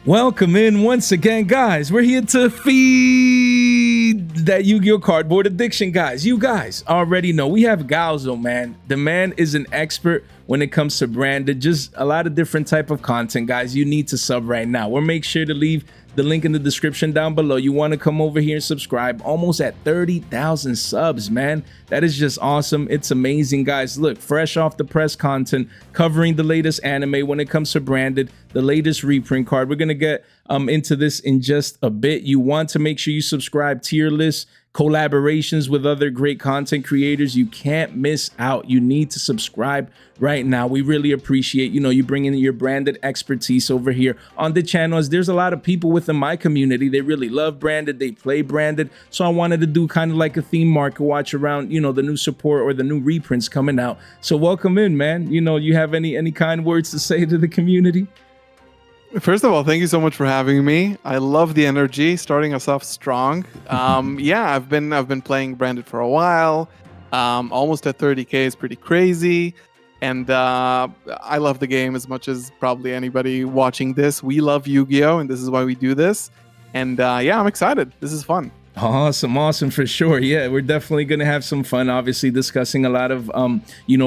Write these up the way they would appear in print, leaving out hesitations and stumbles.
Welcome in once again, guys. We're here to feed that Yu-Gi-Oh cardboard addiction, guys. You guys already know we have Galzo, man. The man is an expert when it comes to branded, just a lot of different type of content, guys. You need to sub right now. We'll make sure to leave the link in the description down below. You want to come over here and subscribe. Almost at 30,000 subs, man. That is just awesome. It's amazing, guys. Look, fresh off the press content, covering the latest anime when it comes to branded, the latest reprint card. We're going to get into this in just a bit. You want to make sure you subscribe, tier list, collaborations with other great content creators. You can't miss out. You need to subscribe right now. We really appreciate, you bringing your branded expertise over here on the channel, as there's a lot of people within my community. They really love branded. They play branded. So I wanted to do kind of like a theme market watch around, the new support or the new reprints coming out. So welcome in, man. You have any kind words to say to the community? First of all, thank you so much for having me. I love the energy, starting us off strong. Yeah, I've been playing branded for a while. Almost at 30K is pretty crazy. And I love the game as much as probably anybody watching this. We love Yu-Gi-Oh! And this is why we do this. And yeah, I'm excited. This is fun. Awesome for sure. Yeah, we're definitely gonna have some fun, obviously discussing a lot of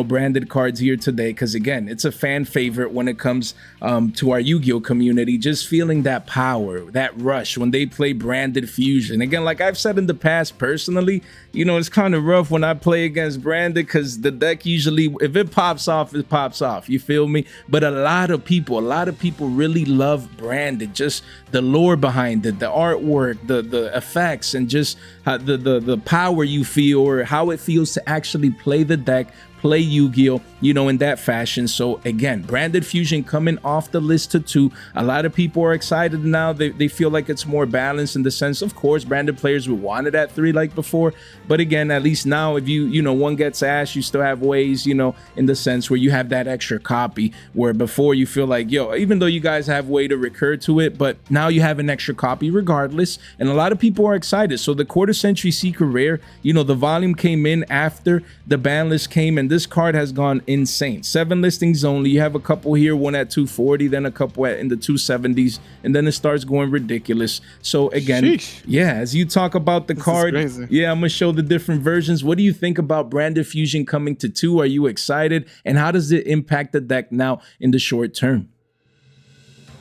branded cards here today, because again, it's a fan favorite when it comes to our Yu-Gi-Oh community. Just feeling that power, that rush when they play branded fusion. Again, like I've said in the past, personally, it's kind of rough when I play against branded, because the deck usually, if it pops off, it pops off, you feel me? But a lot of people really love branded, just the lore behind it, the artwork, the effects, and just the power you feel, or how it feels to actually play the deck, play Yu-Gi-Oh, in that fashion. So again, branded fusion coming off the list to 2. A lot of people are excited now. They feel like it's more balanced in the sense, of course, branded players would want it at 3 like before. But again, at least now, if one gets ash, you still have ways, in the sense where you have that extra copy, where before you feel like, even though you guys have way to recur to it, but now you have an extra copy regardless. And a lot of people are excited. So the quarter century secret rare, the volume came in after the ban list came, and this card has gone insane. 7 listings only. You have a couple here, one at 240, then a couple in the 270s, and then it starts going ridiculous. So again, sheesh. Yeah, as you talk about the card, yeah, I'm gonna show the different versions. What do you think about branded fusion coming to 2? Are you excited? And how does it impact the deck now in the short term?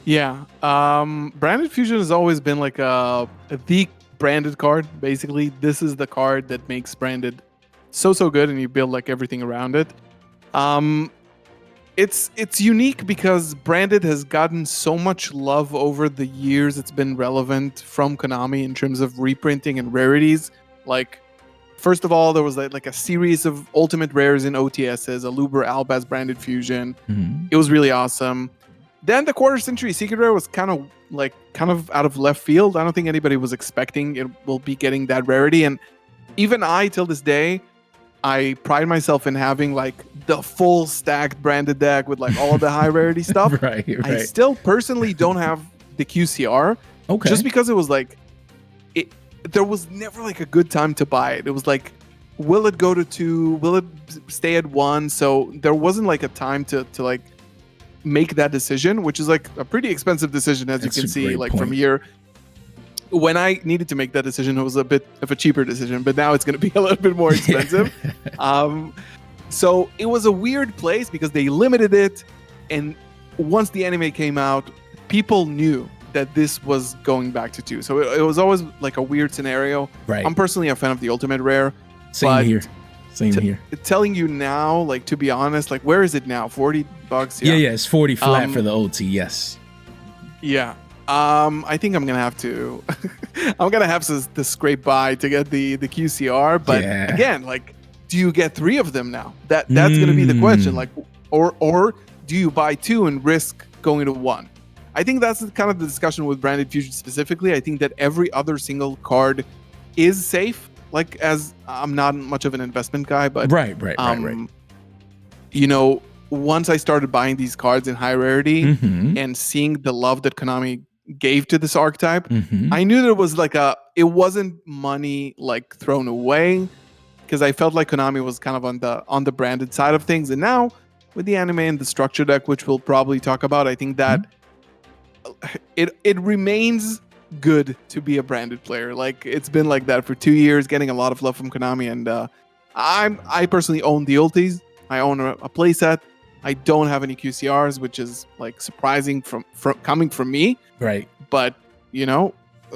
Yeah, branded fusion has always been like the branded card. Basically, this is the card that makes branded so good, and you build like everything around it. It's unique because branded has gotten so much love over the years. It's been relevant from Konami in terms of reprinting and rarities. Like, first of all, there was like a series of ultimate rares in OTSs, a Luber Albaz branded fusion. It was really awesome. Then the quarter century secret rare was kind of out of left field. I don't think anybody was expecting it will be getting that rarity. And even I, till this day, I pride myself in having like the full stacked branded deck with like all the high rarity stuff. Right. I still personally don't have the QCR. Okay. Just because it was like, there was never like a good time to buy it. It was like, will it go to 2? Will it stay at 1? So there wasn't like a time to like make that decision, which is like a pretty expensive decision, as That's you can see, like point. from here. When I needed to make that decision, it was a bit of a cheaper decision, but now it's going to be a little bit more expensive. So it was a weird place because they limited it. And once the anime came out, people knew that this was going back to 2. So it was always like a weird scenario. Right. I'm personally a fan of the Ultimate Rare. Same here. Telling you now, like, to be honest, like, where is it now? $40? Yeah, it's 40 flat for the OT, yes. Yeah. I think I'm gonna have to to scrape by to get the QCR, but again, like, do you get 3 of them now? That's gonna be the question. Like, or do you buy 2 and risk going to 1? I think that's kind of the discussion with branded fusion specifically. I think that every other single card is safe. Like, as I'm not much of an investment guy, but right. Once I started buying these cards in high rarity and seeing the love that Konami gave to this archetype, I knew that it was like it wasn't money like thrown away, because I felt like Konami was kind of on the branded side of things. And now with the anime and the structure deck, which we'll probably talk about, I think that it remains good to be a branded player. Like, it's been like that for 2 years, getting a lot of love from Konami, and I personally own the ultis. I own a playset. I don't have any QCRs, which is like surprising from coming from me. Right. But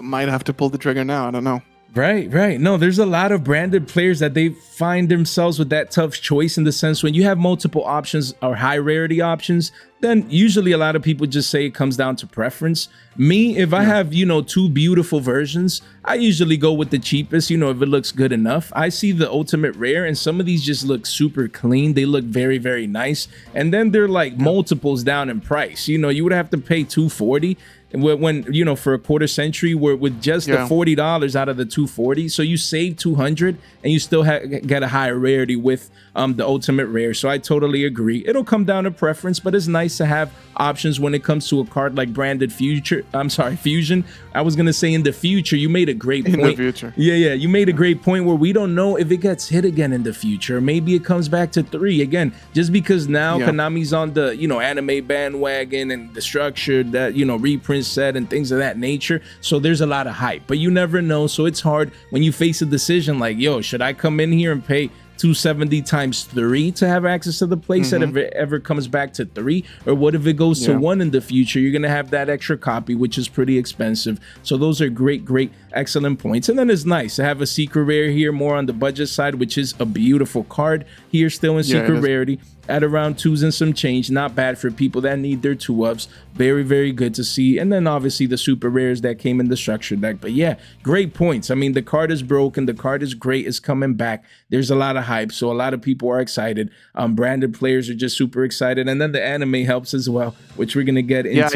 might have to pull the trigger now. I don't know. Right. No, there's a lot of branded players that they find themselves with that tough choice, in the sense when you have multiple options or high rarity options, then usually a lot of people just say it comes down to preference. Me, if I have, two beautiful versions, I usually go with the cheapest, if it looks good enough. I see the ultimate rare, and some of these just look super clean. They look very, very nice. And then they're like multiples down in price. You would have to pay $240 when for a quarter century, with just the $40 out of the $240, so you save $200 and you still get a higher rarity with the ultimate rare. So I totally agree. It'll come down to preference, but it's nice to have options when it comes to a card like branded Fusion. I was gonna say in the future. You made a great point. In the future. Yeah. You made a great point where we don't know if it gets hit again in the future. Maybe it comes back to 3 again, just because now Konami's on the anime bandwagon and the structure that reprint set and things of that nature. So there's a lot of hype, but you never know. So it's hard when you face a decision like, yo, should I come in here and pay $270 times 3 to have access to the playset if it ever comes back to 3? Or what if it goes to 1 in the future? You're gonna have that extra copy, which is pretty expensive. So those are great, excellent points. And then it's nice to have a secret rare here, more on the budget side, which is a beautiful card here, still in secret rarity at around 2s and some change. Not bad for people that need their 2-ups. Very good to see. And then obviously the super rares that came in the structure deck. But yeah, great points. I mean, the card is broken, the card is great, it's coming back. There's a lot of hype, so a lot of people are excited. Branded players are just super excited, and then the anime helps as well, which we're gonna get into. I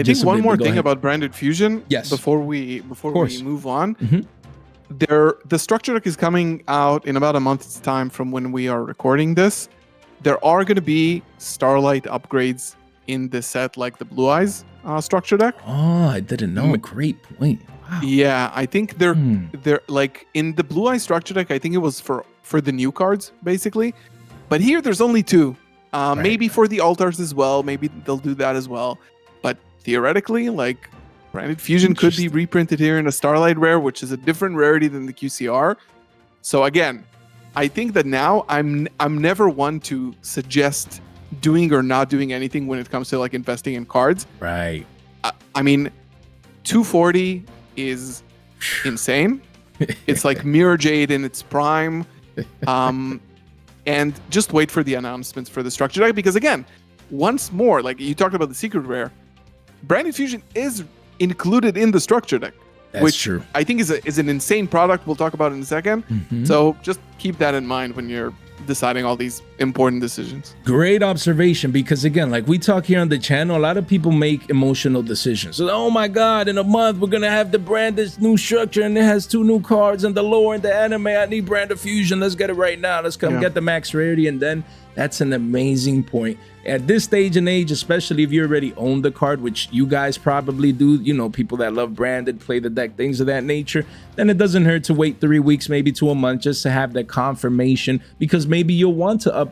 think one more thing about branded Fusion. Yes. Before we move on. The structure deck is coming out in about a month's time from when we are recording this. There are going to be Starlight upgrades in this set, like the Blue Eyes structure deck. Oh, I didn't know. Great point. Wow. Yeah, I think they're like in the Blue Eyes structure deck. I think it was for the new cards basically, but here there's only 2. Maybe for the altars as well. Maybe they'll do that as well. But theoretically, like, branded Fusion could be reprinted here in a Starlight rare, which is a different rarity than the QCR. So again, I think that now I'm never one to suggest doing or not doing anything when it comes to like investing in cards. Right. I mean, 240 is insane. It's like Mirror Jade in its prime. And just wait for the announcements for the structure deck, because again, once more, like you talked about the secret rare, branded Fusion is included in the structure deck. That's true. I think is an insane product. We'll talk about it in a second. So just keep that in mind when you're deciding all these important decisions. Great observation, because again, like we talk here on the channel, a lot of people make emotional decisions. So, oh my God, in a month we're gonna have the branded new structure and it has 2 new cards and the lore and the anime. I need branded Fusion. Let's get it right now. Let's come get the max rarity. And then that's an amazing point. At this stage and age, especially if you already own the card, which you guys probably do, people that love branded, play the deck, things of that nature, then it doesn't hurt to wait 3 weeks, maybe to a month, just to have that confirmation, because maybe you'll want to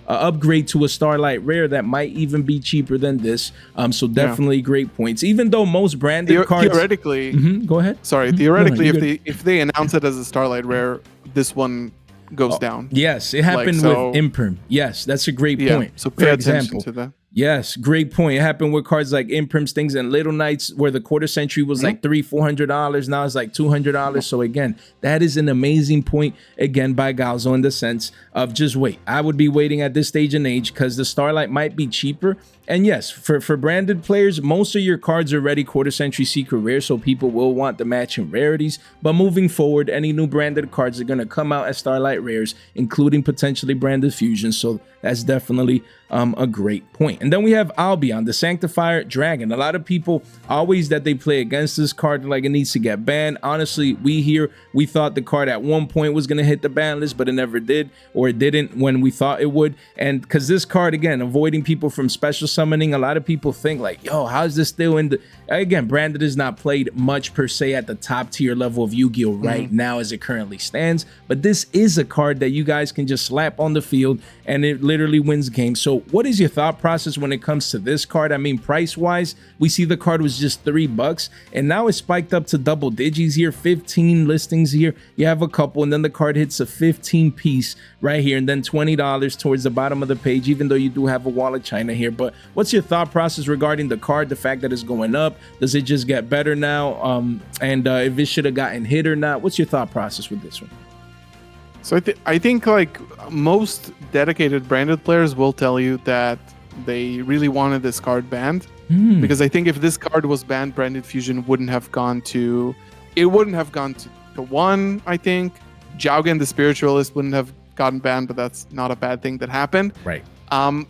upgrade to a Starlight rare that might even be cheaper than this. So definitely great points. Even though most branded cards theoretically, go ahead. Sorry, theoretically, if they announce it as a Starlight rare, this one goes down. Yes, it happened with Imperm. Yes, that's a great point. So pay attention to that. Yes, great point. It happened with cards like Imprims, things, and Little Knights, where the quarter century was like $300-$400. Now it's like $200. So again, that is an amazing point, again, by Galzo, in the sense of just wait. I would be waiting at this stage and age because the Starlight might be cheaper. And yes, for branded players, most of your cards are already quarter century secret rare, so people will want the matching rarities. But moving forward, any new branded cards are going to come out as Starlight rares, including potentially branded Fusion. So that's definitely a great point. And then we have Albion, the Sanctifier Dragon. A lot of people always that they play against this card like it needs to get banned. Honestly, we thought the card at one point was going to hit the ban list, but it never did, or it didn't when we thought it would. And because this card, again, avoiding people from special summoning, a lot of people think like, yo, how's this still in the... Again, branded is not played much per se at the top tier level of Yu-Gi-Oh right now as it currently stands, but this is a card that you guys can just slap on the field and it literally wins games. So what is your thought process process when it comes to this card. I mean, price wise, we see the card was just $3 and now it's spiked up to double digits here. 15 listings here, you have a couple, and then the card hits a 15 piece right here, and then $20 towards the bottom of the page, even though you do have a wall of China here. But what's your thought process regarding the card, the fact that it's going up? Does it just get better now? And if it should have gotten hit or not? What's your thought process with this one? So I think like most dedicated branded players will tell you that they really wanted this card banned, because I think if this card was banned, Branded Fusion wouldn't have gone to 1. I think Xiaogen the Spiritualist wouldn't have gotten banned, but that's not a bad thing that happened. Right. I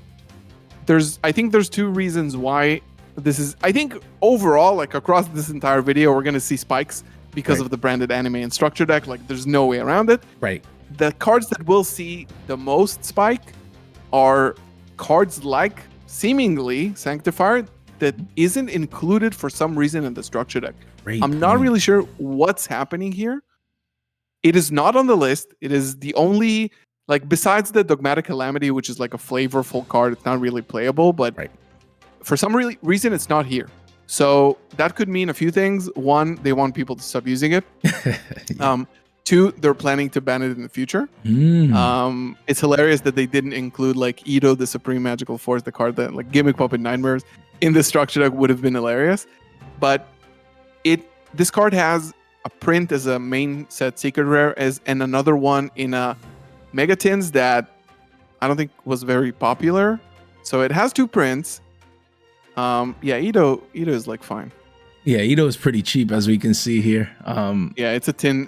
think there's 2 reasons why this is. I think overall, like across this entire video, we're gonna see spikes because of the branded anime and structure deck. Like there's no way around it. Right. The cards that will see the most spike are cards like seemingly Sanctifier that isn't included for some reason in the structure deck. I'm not really sure what's happening here. It is not on the list. It is the only, like, besides the Dogmatic Calamity, which is like a flavorful card, it's not really playable, but for some reason it's not here. So that could mean a few things. 1, they want people to stop using it. 2, they're planning to ban it in the future. It's hilarious that they didn't include like Yugioh, the Supreme Magical Force, the card that like Gimmick Puppet Nightmares in the structure deck would have been hilarious. But this card has a print as a main set secret rare and another one in a Mega Tins that I don't think was very popular. So it has 2 prints. Yugioh is like fine. Yeah, Yugioh is pretty cheap, as we can see here. Yeah, it's a tin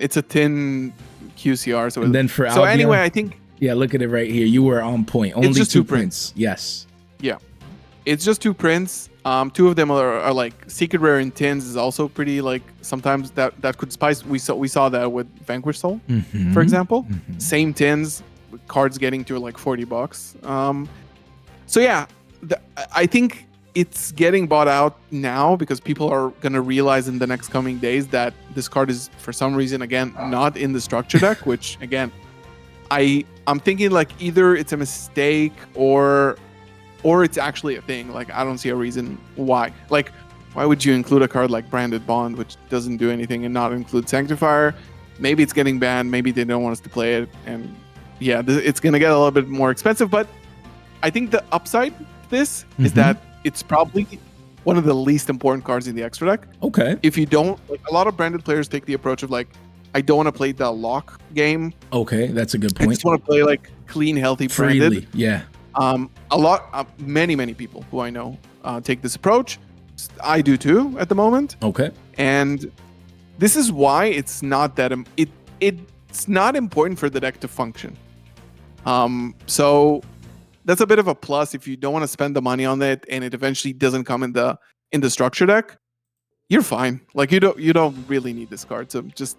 QCR. So and then for Albion, anyway, I think look at it right here. You were on point. Only just 2 prints. Yes. Yeah, it's just 2 prints. 2 of them are like secret rare in tins is also pretty, like, sometimes that could spice. We saw that with Vanquish Soul, for example. Same tins, with cards getting to like $40. So yeah, I think it's getting bought out now because people are going to realize in the next coming days that this card is, for some reason, again, not in the structure deck, which, again, I'm thinking like either it's a mistake or it's actually a thing. Like, I don't see a reason why. Like, why would you include a card like Branded Bond, which doesn't do anything, and not include Sanctifier? Maybe it's getting banned. Maybe they don't want us to play it. And yeah, it's going to get a little bit more expensive. But I think the upside to this is that it's probably one of the least important cards in the extra deck. Okay. If you don't, like, a lot of branded players take the approach of like, I don't want to play the lock game. Okay, that's a good point. I just want to play like clean, healthy, branded. Freely, yeah. Many people who I know take this approach. I do too at the moment. Okay. And this is why it's not that it's not important for the deck to function. So that's a bit of a plus if you don't want to spend the money on it and it eventually doesn't come in the structure deck. You're fine. Like, you don't really need this card, so just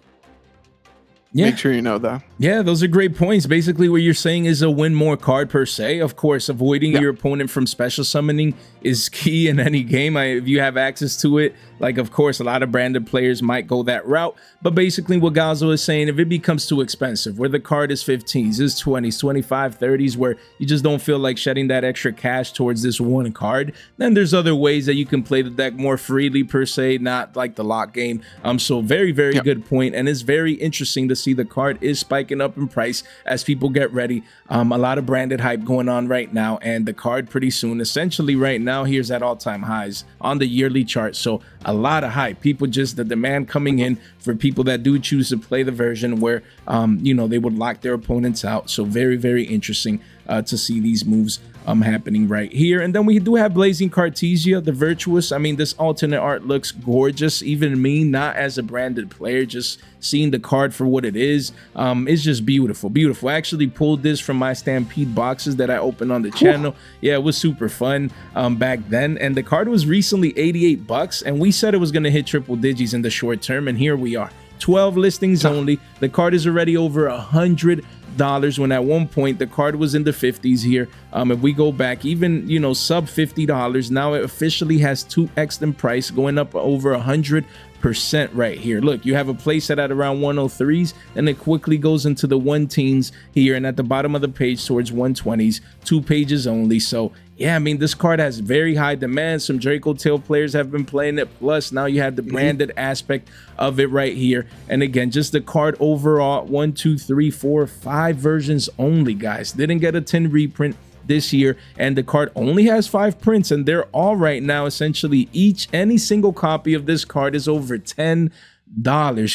make sure you know that. Yeah, those are great points. Basically, what you're saying is a win more card per se. Of course, avoiding your opponent from special summoning is key in any game. If you have access to it, like, of course, a lot of branded players might go that route. But basically, what Gazo is saying, if it becomes too expensive, where the card is 15s, is 20s, 25, 30s, where you just don't feel like shedding that extra cash towards this one card, then there's other ways that you can play the deck more freely per se, not like the lock game. So very, very good point. And it's very interesting to see the card is spiking up in price as people get ready. A lot of branded hype going on right now, and the card pretty soon, essentially right now, here's at all-time highs on the yearly chart. So a lot of hype. People, just the demand coming in for people that do choose to play the version where they would lock their opponents out. So very, very interesting to see these moves happening right here. And then we do have Blazing Cartesia, the Virtuous. I mean, this alternate art looks gorgeous. Even me, not as a branded player, just seeing the card for what it is just beautiful. I actually pulled this from my Stampede boxes that I opened on the channel. Yeah, it was super fun back then. And the card was recently $88, and we said it was going to hit triple digits in the short term, and here we are. 12 listings only. The card is already over $100 $6 when at one point the card was in the 50s here. If we go back even, you know, sub $50, now it officially has 2x in price, going up over 100% right here. Look, you have a playset at around 103s, and it quickly goes into the 110s here, and at the bottom of the page towards 120s, 2 pages only. So yeah, I mean, this card has very high demand. Some Draco Tail players have been playing it. Plus, now you have the branded aspect of it right here. And again, just the card overall, 1, 2, 3, 4, 5 versions only, guys. Didn't get a 10 reprint this year, and the card only has 5 prints, and they're all right now essentially any single copy of this card is over $10.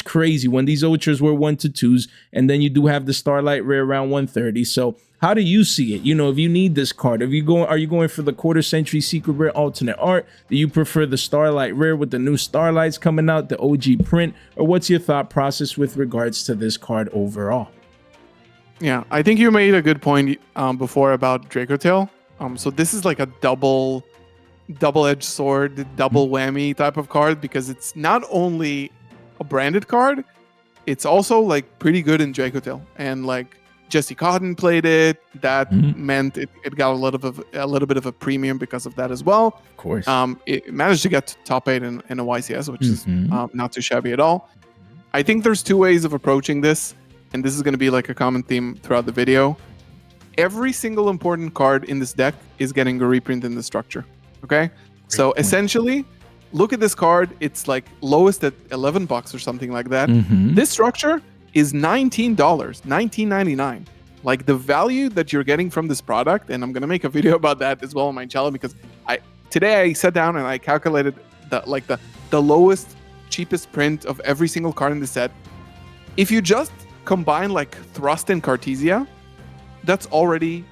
Crazy when these ultras were 1 to 2s, and then you do have the Starlight Rare around 130. So how do you see it? You know, if you need this card, are you going for the quarter century secret rare alternate art? Do you prefer the Starlight Rare with the new Starlights coming out, the OG print, or what's your thought process with regards to this card overall? Yeah, I think you made a good point before about Draco Tail. So this is like a double-edged sword, double whammy type of card, because it's not only a branded card, it's also like pretty good in Draco Tail, and like Jesse Cotton played it. That meant it got a little bit of a premium because of that as well. Of course, it managed to get to top 8 in a YCS, which is not too shabby at all. I think there's 2 ways of approaching this, and this is going to be like a common theme throughout the video. Every single important card in this deck is getting a reprint in the structure. Okay, so essentially, look at this card. It's like lowest at $11 or something like that. This structure is $19, $19.99. Like the value that you're getting from this product, and I'm gonna make a video about that as well on my channel, because today I sat down and I calculated the lowest, cheapest print of every single card in the set. If you just combine like Thrust and Cartesia, that's already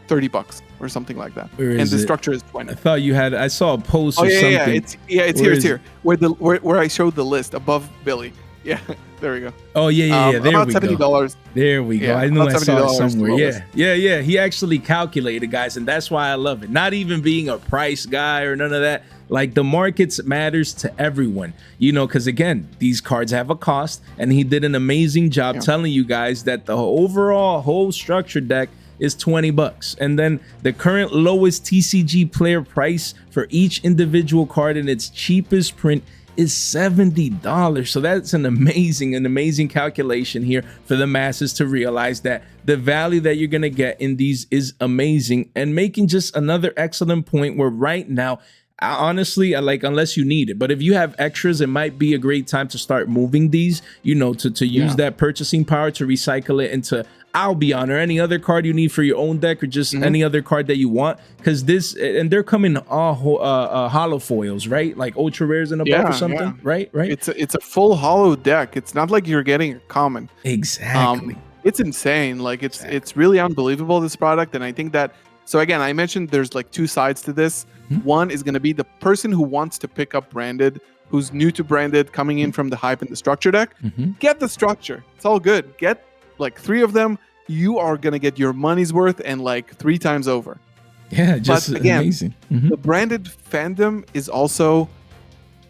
$30 or something like that. Where and is the it? structure is 20. I saw a post or something. It's here. Where I showed the list above Billy. Yeah, there we go. Oh yeah. There about we $70. go. There we go. I knew I saw it somewhere. Yeah. He actually calculated, guys, and that's why I love it. Not even being a price guy or none of that. Like the markets matters to everyone, you know, because again, these cards have a cost, and he did an amazing job telling you guys that the overall whole structure deck is $20, and then the current lowest TCG player price for each individual card in its cheapest print is $70. So that's an amazing calculation here for the masses to realize that the value that you're gonna get in these is amazing, and making just another excellent point where right now, honestly, unless you need it, but if you have extras, it might be a great time to start moving these, you know, to use that purchasing power to recycle it into Albion or any other card you need for your own deck, or just any other card that you want, because this, and they're coming all hollow foils, right? Like ultra rares and above or something, right? It's a full hollow deck. It's not like you're getting a common. Exactly. It's insane. Like it's really unbelievable, this product. And I think that, so again, I mentioned there's like 2 sides to this. One is going to be the person who wants to pick up branded, who's new to branded, coming in from the hype in the structure deck. Get the structure. It's all good. Get like 3 of them. You are going to get your money's worth, and like 3 times over. Yeah, just but again, amazing. The branded fandom is also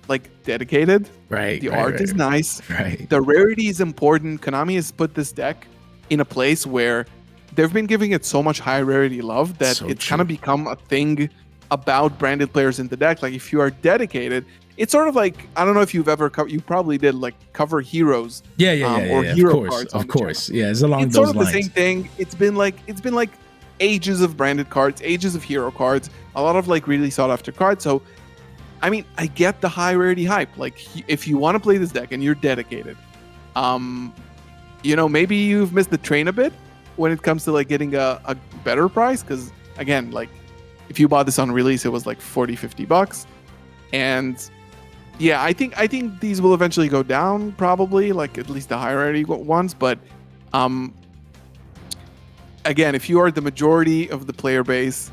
like dedicated. Right. The art is nice. Right. The rarity is important. Konami has put this deck in a place where they've been giving it so much high rarity love that it's kind of become a thing about branded players in the deck. Like if you are dedicated, it's sort of like, I don't know if you've ever you probably did, like cover heroes. Or hero cards. Of course. Yeah, it's along it's those sort of lines. The same thing. It's been like ages of branded cards, ages of hero cards, a lot of like really sought after cards. So I mean, I get the high rarity hype. Like if you want to play this deck and you're dedicated, you know, maybe you've missed the train a bit when it comes to like getting a better price, because again, like if you bought this on release, it was like $40-50, and yeah, I think these will eventually go down, probably, like at least the high rarity ones. But again, if you are the majority of the player base,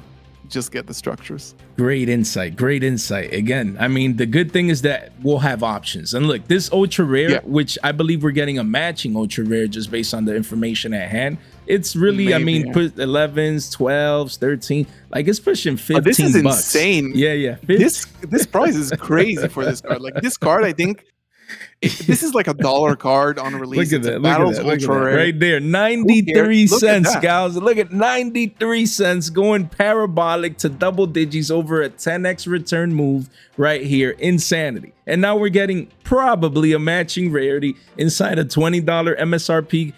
just get the structures. Great insight. Again, I mean, the good thing is that we'll have options. And look, this ultra rare, which I believe we're getting a matching ultra rare just based on the information at hand. It's really, I mean, put 11s, 12s, 13, like it's pushing $15. This is insane. Yeah. This price is crazy for this card. Like this card, I think This is like $1 card on release. Look at It's a that. Look at Battles that. Look at Ultra that. Rare. Right there. Who cares? 93 Look at cents, that. guys. Look at 93 cents going parabolic to double digits over a 10x return move right here. Insanity. And now we're getting probably a matching rarity inside a $20 MSRP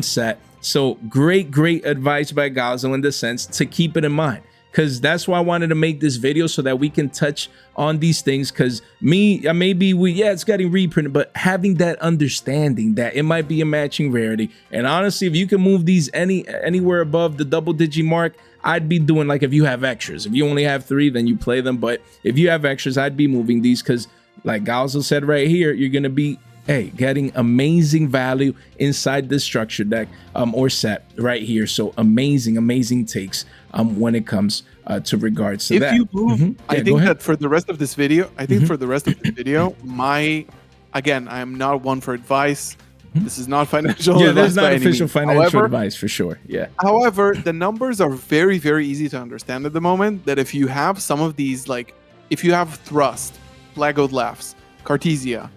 set. So great advice by Galzo in the sense to keep it in mind. Because that's why I wanted to make this video so that we can touch on these things. Because it's getting reprinted, but having that understanding that it might be a matching rarity. And honestly, if you can move these anywhere above the double digit mark, I'd be doing like if you have extras. If you only have 3, then you play them. But if you have extras, I'd be moving these because like Galzo said right here, you're going to be getting amazing value inside this structure deck or set right here. So amazing takes when it comes to regards to that. If you move, I think that for the rest of this video, again, I am not one for advice. This is not financial advice. There's not official financial advice for sure. Yeah. However, the numbers are very easy to understand at the moment. That if you have some of these, like if you have Thrust, Flagoed Laughs, Cartesia,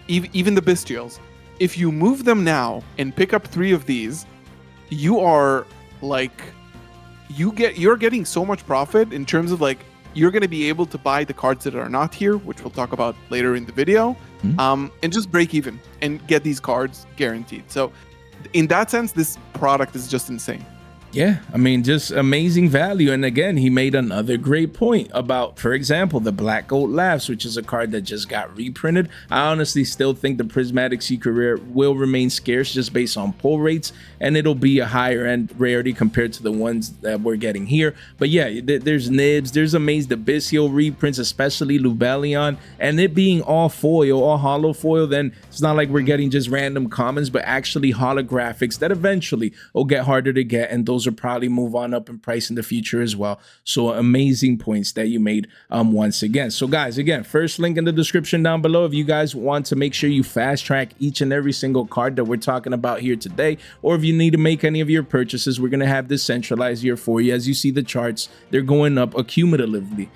even the Bestials, if you move them now and pick up 3 of these, you are like you're getting so much profit in terms of like you're going to be able to buy the cards that are not here, which we'll talk about later in the video, and just break even and get these cards guaranteed. So in that sense, this product is just insane. Yeah, I mean, just amazing value. And again, he made another great point about, for example, the Black Gold Laughs, which is a card that just got reprinted. I honestly still think the Prismatic Secret Rare will remain scarce just based on pull rates, and it'll be a higher end rarity compared to the ones that we're getting here. But yeah, there's Nibs, there's Amazed Abyssio reprints, especially Lubellion, and it being all foil, all holo foil, then it's not like we're getting just random commons, but actually holographics that eventually will get harder to get, and those will probably move on up in price in the future as well. So amazing points that you made once again. So guys, again, first link in the description down below if you guys want to make sure you fast track each and every single card that we're talking about here today, or if you need to make any of your purchases, we're going to have this centralized here for you. As you see the charts, they're going up accumulatively.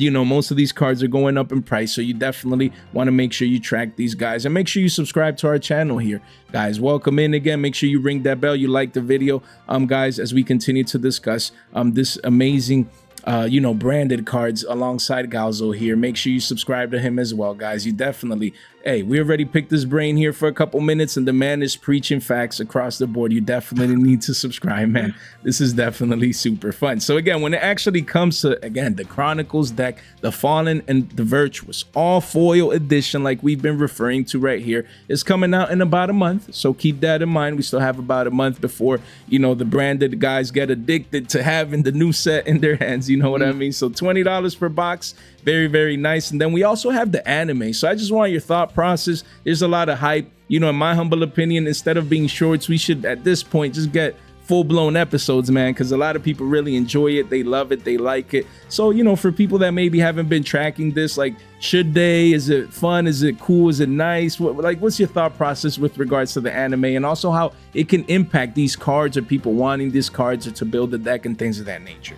You know, most of these cards are going up in price, so you definitely want to make sure you track these guys, and make sure you subscribe to our channel here. Guys, welcome in again. Make sure you ring that bell. You like the video, guys, as we continue to discuss this amazing branded cards alongside Galzo here. Make sure you subscribe to him as well, guys. You definitely, we already picked his brain here for a couple minutes, and the man is preaching facts across the board. You definitely need to subscribe, man. This is definitely super fun. So again, when it actually comes to, again, the Chronicles deck, the Fallen and the Virtuous, all foil edition, like we've been referring to right here, is coming out in about a month. So keep that in mind. We still have about a month before, the branded guys get addicted to having the new set in their hands. You know what I mean? So $20 per box. Very nice. And then we also have the anime. So I just want your thought process. There's a lot of hype. In my humble opinion, instead of being shorts, we should at this point just get full-blown episodes, man, because a lot of people really enjoy it. They love it. They like it. So, for people that maybe haven't been tracking this, like, should they? Is it fun? Is it cool? Is it nice? What's your thought process with regards to the anime, and also how it can impact these cards or people wanting these cards or to build a deck and things of that nature?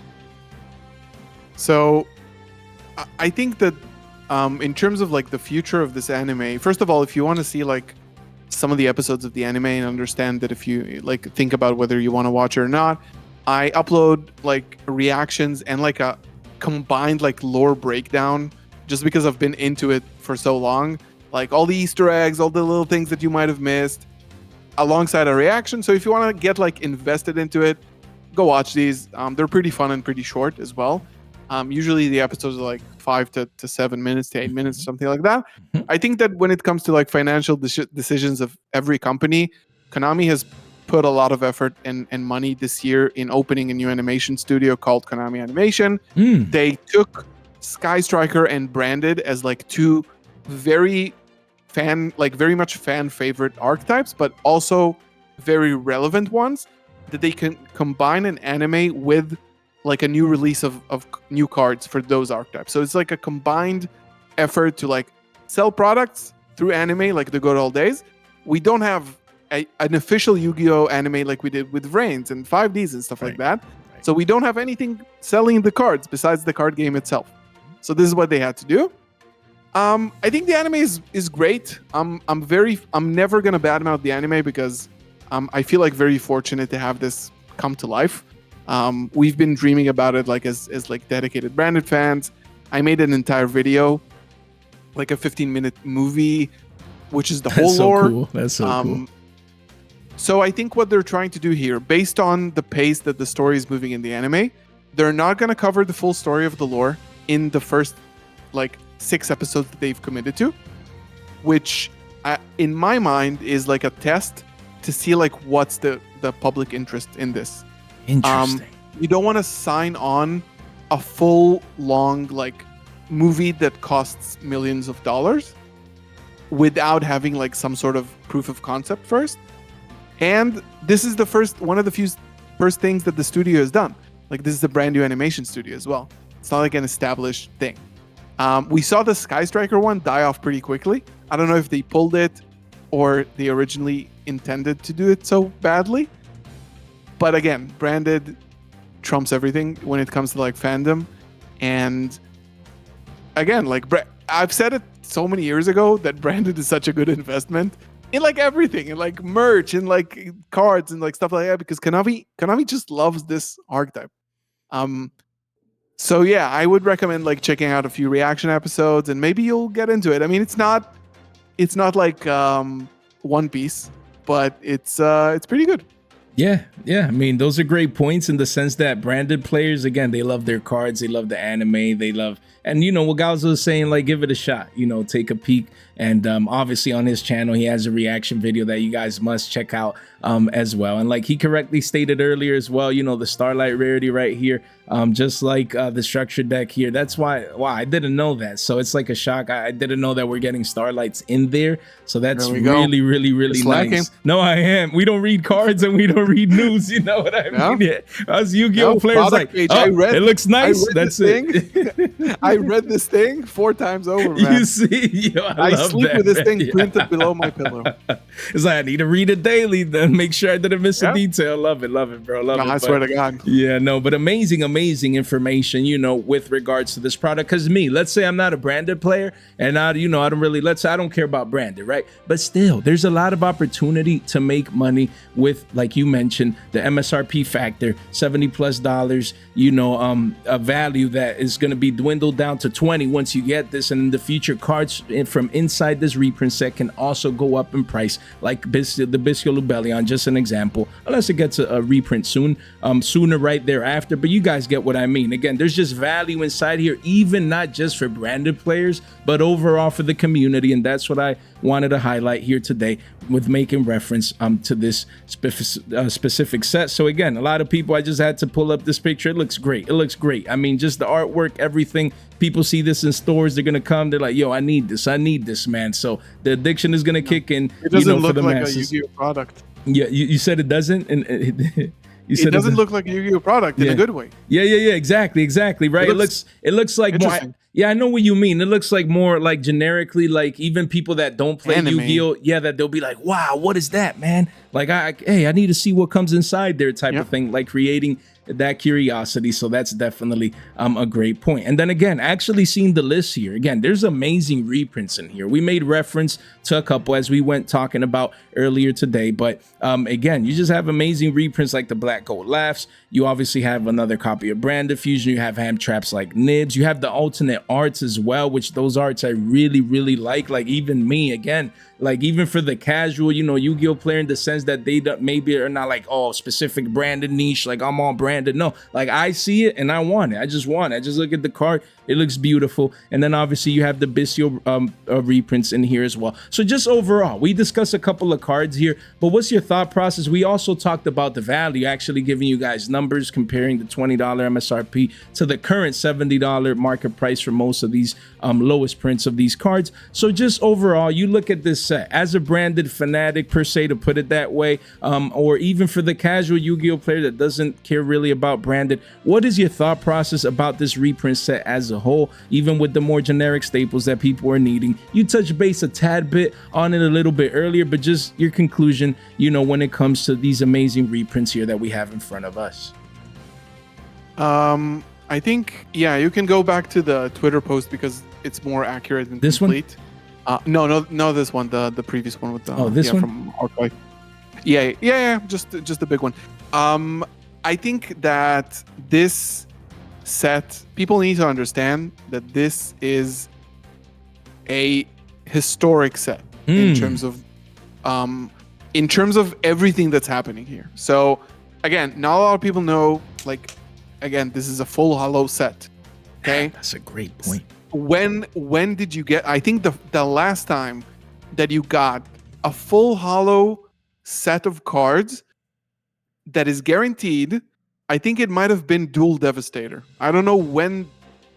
So I think that in terms of like the future of this anime, first of all, if you want to see like some of the episodes of the anime and understand that if you like think about whether you want to watch it or not, I upload like reactions and like a combined like lore breakdown just because I've been into it for so long, like all the Easter eggs, all the little things that you might have missed alongside a reaction. So if you want to get like invested into it, go watch these. They're pretty fun and pretty short as well. Usually the episodes are like 5 to 7 minutes to 8 minutes, something like that. I think that when it comes to like financial decisions of every company, Konami has put a lot of effort and money this year in opening a new animation studio called Konami Animation. They took Sky Striker and Branded as like two very much fan favorite archetypes, but also very relevant ones that they can combine an anime with like a new release of new cards for those archetypes. So it's like a combined effort to like sell products through anime like the good old days. We don't have an official Yu-Gi-Oh anime like we did with Reigns and 5Ds and stuff like that. So we don't have anything selling the cards besides the card game itself. So this is what they had to do. I think the anime is great. I'm never gonna badmouth the anime because I feel like very fortunate to have this come to life. We've been dreaming about it like as like dedicated branded fans. I made an entire video, like a 15-minute movie, which is the whole That's so lore. cool. That's so cool. So I think what they're trying to do here, based on the pace that the story is moving in the anime, they're not going to cover the full story of the lore in the first like 6 episodes that they've committed to, which in my mind is like a test to see like what's the public interest in this. Interesting. You don't want to sign on a full long like movie that costs millions of dollars without having like some sort of proof of concept first. And this is the one of the few first things that the studio has done. Like this is a brand new animation studio as well. It's not like an established thing. We saw the Sky Striker one die off pretty quickly. I don't know if they pulled it or they originally intended to do it so badly. But again, branded trumps everything when it comes to like fandom. And again, like I've said it so many years ago that branded is such a good investment in like everything, in like merch, in like cards, and like stuff like that, because Konami just loves this archetype. So yeah, I would recommend like checking out a few reaction episodes, and maybe you'll get into it. I mean, it's not like One Piece, but it's pretty good. Yeah. I mean, those are great points in the sense that branded players, again, they love their cards, they love the anime, they love, and you know what Galzo was saying, like give it a shot, you know, take a peek. And obviously on his channel, he has a reaction video that you guys must check out as well. And like he correctly stated earlier as well, you know, the Starlight rarity right here, just like the structure deck here. That's why, wow, I didn't know that. So it's like a shock. I didn't know that we're getting Starlights in there. So that's really, really, really nice. No, I am. We don't read cards and we don't read news. You know what I mean? Yeah. Us Yu-Gi-Oh players like, page. Oh, it looks nice. That's it. I read this thing 4 times over, man. You see, yo, I sleep with this thing printed below my pillow. It's like I need to read it daily, then make sure I didn't miss a detail. Love it, bro. Love it. I swear to God. Yeah, no, but amazing information, you know, with regards to this product. Because let's say I'm not a branded player, and I don't care about branded, right? But still, there's a lot of opportunity to make money with, like you mentioned, the MSRP factor, $70+ you know, a value that is going to be dwindled down to 20 once you get this, and in the future, cards from inside this reprint set can also go up in price, like the Yugioh Lubellion, just an example, unless it gets a reprint sooner right thereafter. But you guys get what I mean. Again, there's just value inside here, even not just for branded players, but overall for the community. And that's what I wanted to highlight here today with making reference to this specific set. So again, a lot of people, I just had to pull up this picture. It looks great. I mean, just the artwork, everything. People see this in stores, they're gonna come, they're like, yo, I need this, man. So the addiction is gonna kick in. It doesn't look for the like masses. A Yu-Gi-Oh product. Yeah, you said it doesn't, and you said it doesn't look like a Yu-Gi-Oh product in a good way. Yeah, exactly, right. It looks like more. Yeah, I know what you mean. It looks like more like generically, like even people that don't play Yu-Gi-Oh, that they'll be like, wow, what is that, man? Like, I need to see what comes inside there, type of thing, like creating that curiosity. So that's definitely a great point. And then again, actually seeing the list here, again, there's amazing reprints in here. We made reference to a couple as we went talking about earlier today, but again, you just have amazing reprints like the Black Gold Laughs. You obviously have another copy of Branded Fusion. You have hand traps like Nibs. You have the alternate arts as well, which those arts I really like even me, again, like even for the casual, you know, Yu-Gi-Oh player, in the sense that they maybe are not like, oh, specific branded niche, like I'm all branded. No, like I see it and I want it. I just look at the card. It looks beautiful. And then obviously you have the Yugioh reprints in here as well. So just overall, we discussed a couple of cards here, but what's your thought process? We also talked about the value, actually giving you guys numbers, comparing the $20 MSRP to the current $70 market price for most of these lowest prints of these cards. So just overall, you look at this set as a branded fanatic per se, to put it that way, or even for the casual Yu-Gi-Oh player that doesn't care really about branded, what is your thought process about this reprint set as a whole, even with the more generic staples that people are needing? You touched base a tad bit on it a little bit earlier, but just your conclusion, you know, when it comes to these amazing reprints here that we have in front of us. I think, you can go back to the Twitter post, because it's more accurate and This one? complete. No, this one, the previous one with the this one from Archive. Yeah, just the big one. I think that this set, people need to understand that this is a historic set in terms of everything that's happening here. So again, not a lot of people know, like, again, this is a full hollow set. Okay, that's a great point. When did you get? I think the last time that you got a full hollow set of cards that is guaranteed, I think it might have been Duel Devastator. I don't know when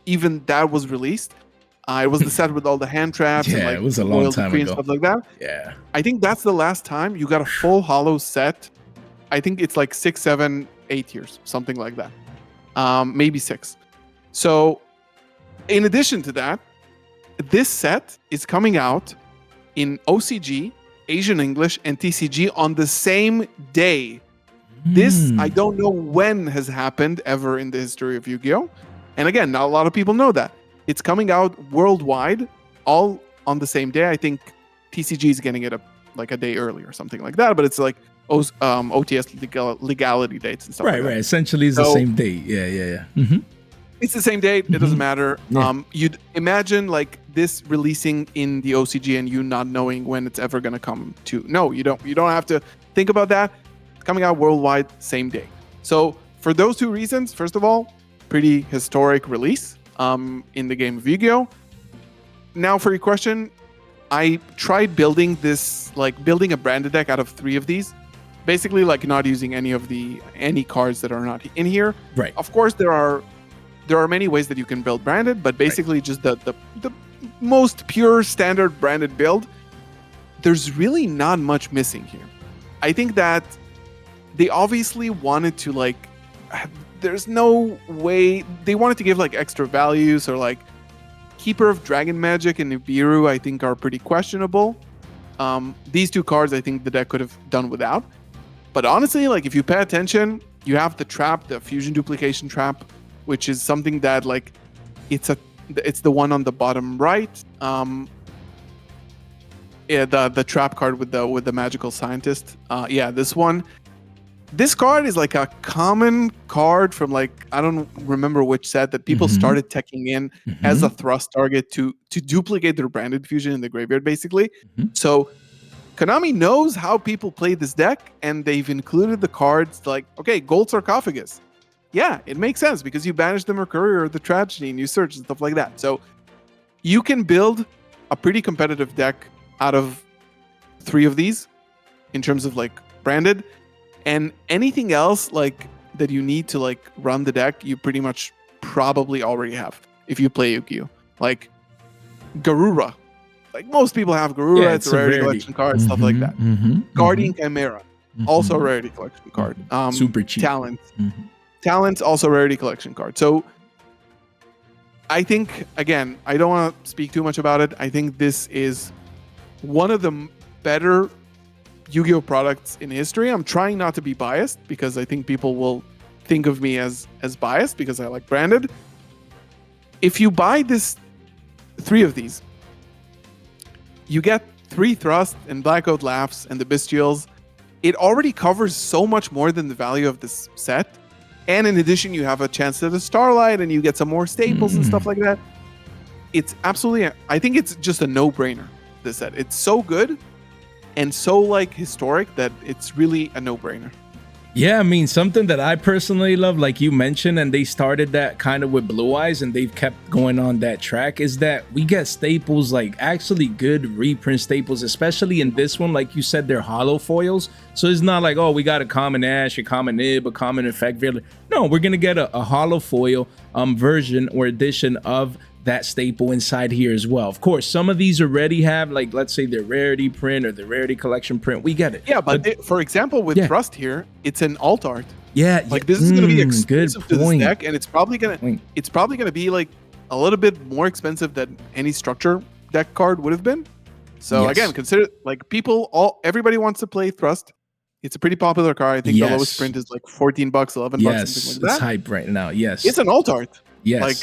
even that was released. It was the set with all the hand traps and like it was a long time ago. And stuff like that. Yeah, I think that's the last time you got a full hollow set. I think it's like 6, 7, 8 years, something like that. Maybe 6. So in addition to that, this set is coming out in OCG, Asian English, and TCG on the same day. This, I don't know when has happened ever in the history of Yu-Gi-Oh! And again, not a lot of people know that. It's coming out worldwide, all on the same day. I think TCG is getting it like a day early or something like that, but it's like OTS legality dates and stuff like that. Right. Essentially, it's the same date. Yeah. Mm-hmm. It's the same date. It doesn't matter. Yeah. You'd imagine like this releasing in the OCG and you not knowing when it's ever going to come to. No, you don't. You don't have to think about that. It's coming out worldwide, same day. So for those two reasons, first of all, pretty historic release in the game of Yu-Gi-Oh! Now for your question, I tried building this, like building a branded deck out of 3 of these. Basically, like not using any cards that are not in here. Right. Of course, there are many ways that you can build branded, but basically just the most pure standard branded build. There's really not much missing here. I think that they obviously wanted to like. There's no way they wanted to give like extra values, or like Keeper of Dragon Magic and Nibiru I think are pretty questionable. These 2 cards I think the deck could have done without. But honestly, like if you pay attention, you have the trap, the Fusion Duplication Trap, which is something that like it's the one on the bottom right. The trap card with the Magical Scientist. This one. This card is like a common card from like, I don't remember which set that people started teching in as a thrust target to duplicate their branded fusion in the graveyard, basically. So Konami knows how people play this deck, and they've included the cards like, okay, Gold Sarcophagus. Yeah, it makes sense because you banish the Mercury or the Tragedy and you search and stuff like that. So you can build a pretty competitive deck out of 3 of these in terms of like branded. And anything else like that you need to like run the deck, you pretty much probably already have if you play Yugioh. Like Garura. Like most people have Garura, Yeah, it's a rarity collection card, stuff like that. Guardian Chimera, also a rarity collection card. Super cheap. Talent. Talent's also a rarity collection card. So I think, again, I don't want to speak too much about it. I think this is one of the better Yu-Gi-Oh products in history. I'm trying not to be biased because I think people will think of me as biased because I like branded. If you buy 3 of these, you get 3 Thrust and Blackout Laughs and the Bestials. It already covers so much more than the value of this set. And in addition, you have a chance at a Starlight and you get some more staples and stuff like that. It's absolutely, I think it's just a no-brainer, this set. It's so good and so like historic that it's really a no-brainer. Yeah, I mean, something that I personally love, like you mentioned, and they started that kind of with Blue Eyes and they've kept going on that track, is that we get staples, like actually good reprint staples, especially in this one. Like you said, they're hollow foils. So it's not like, oh, we got a common Ash, a common Nib, a common Effect Veiler. No, we're going to get a hollow foil version or edition of that staple inside here as well. Of course, some of these already have, like, let's say their rarity print or the rarity collection print. We get it. Yeah, but for example, with Thrust here, it's an alt art. Yeah, like this is going to be exclusive to this deck, and it's probably gonna be like a little bit more expensive than any structure deck card would have been. So again, consider like everybody wants to play Thrust. It's a pretty popular card. I think the lowest print is like $14, $11, something like that. It's hype right now. Yes, it's an alt art. Yes. Like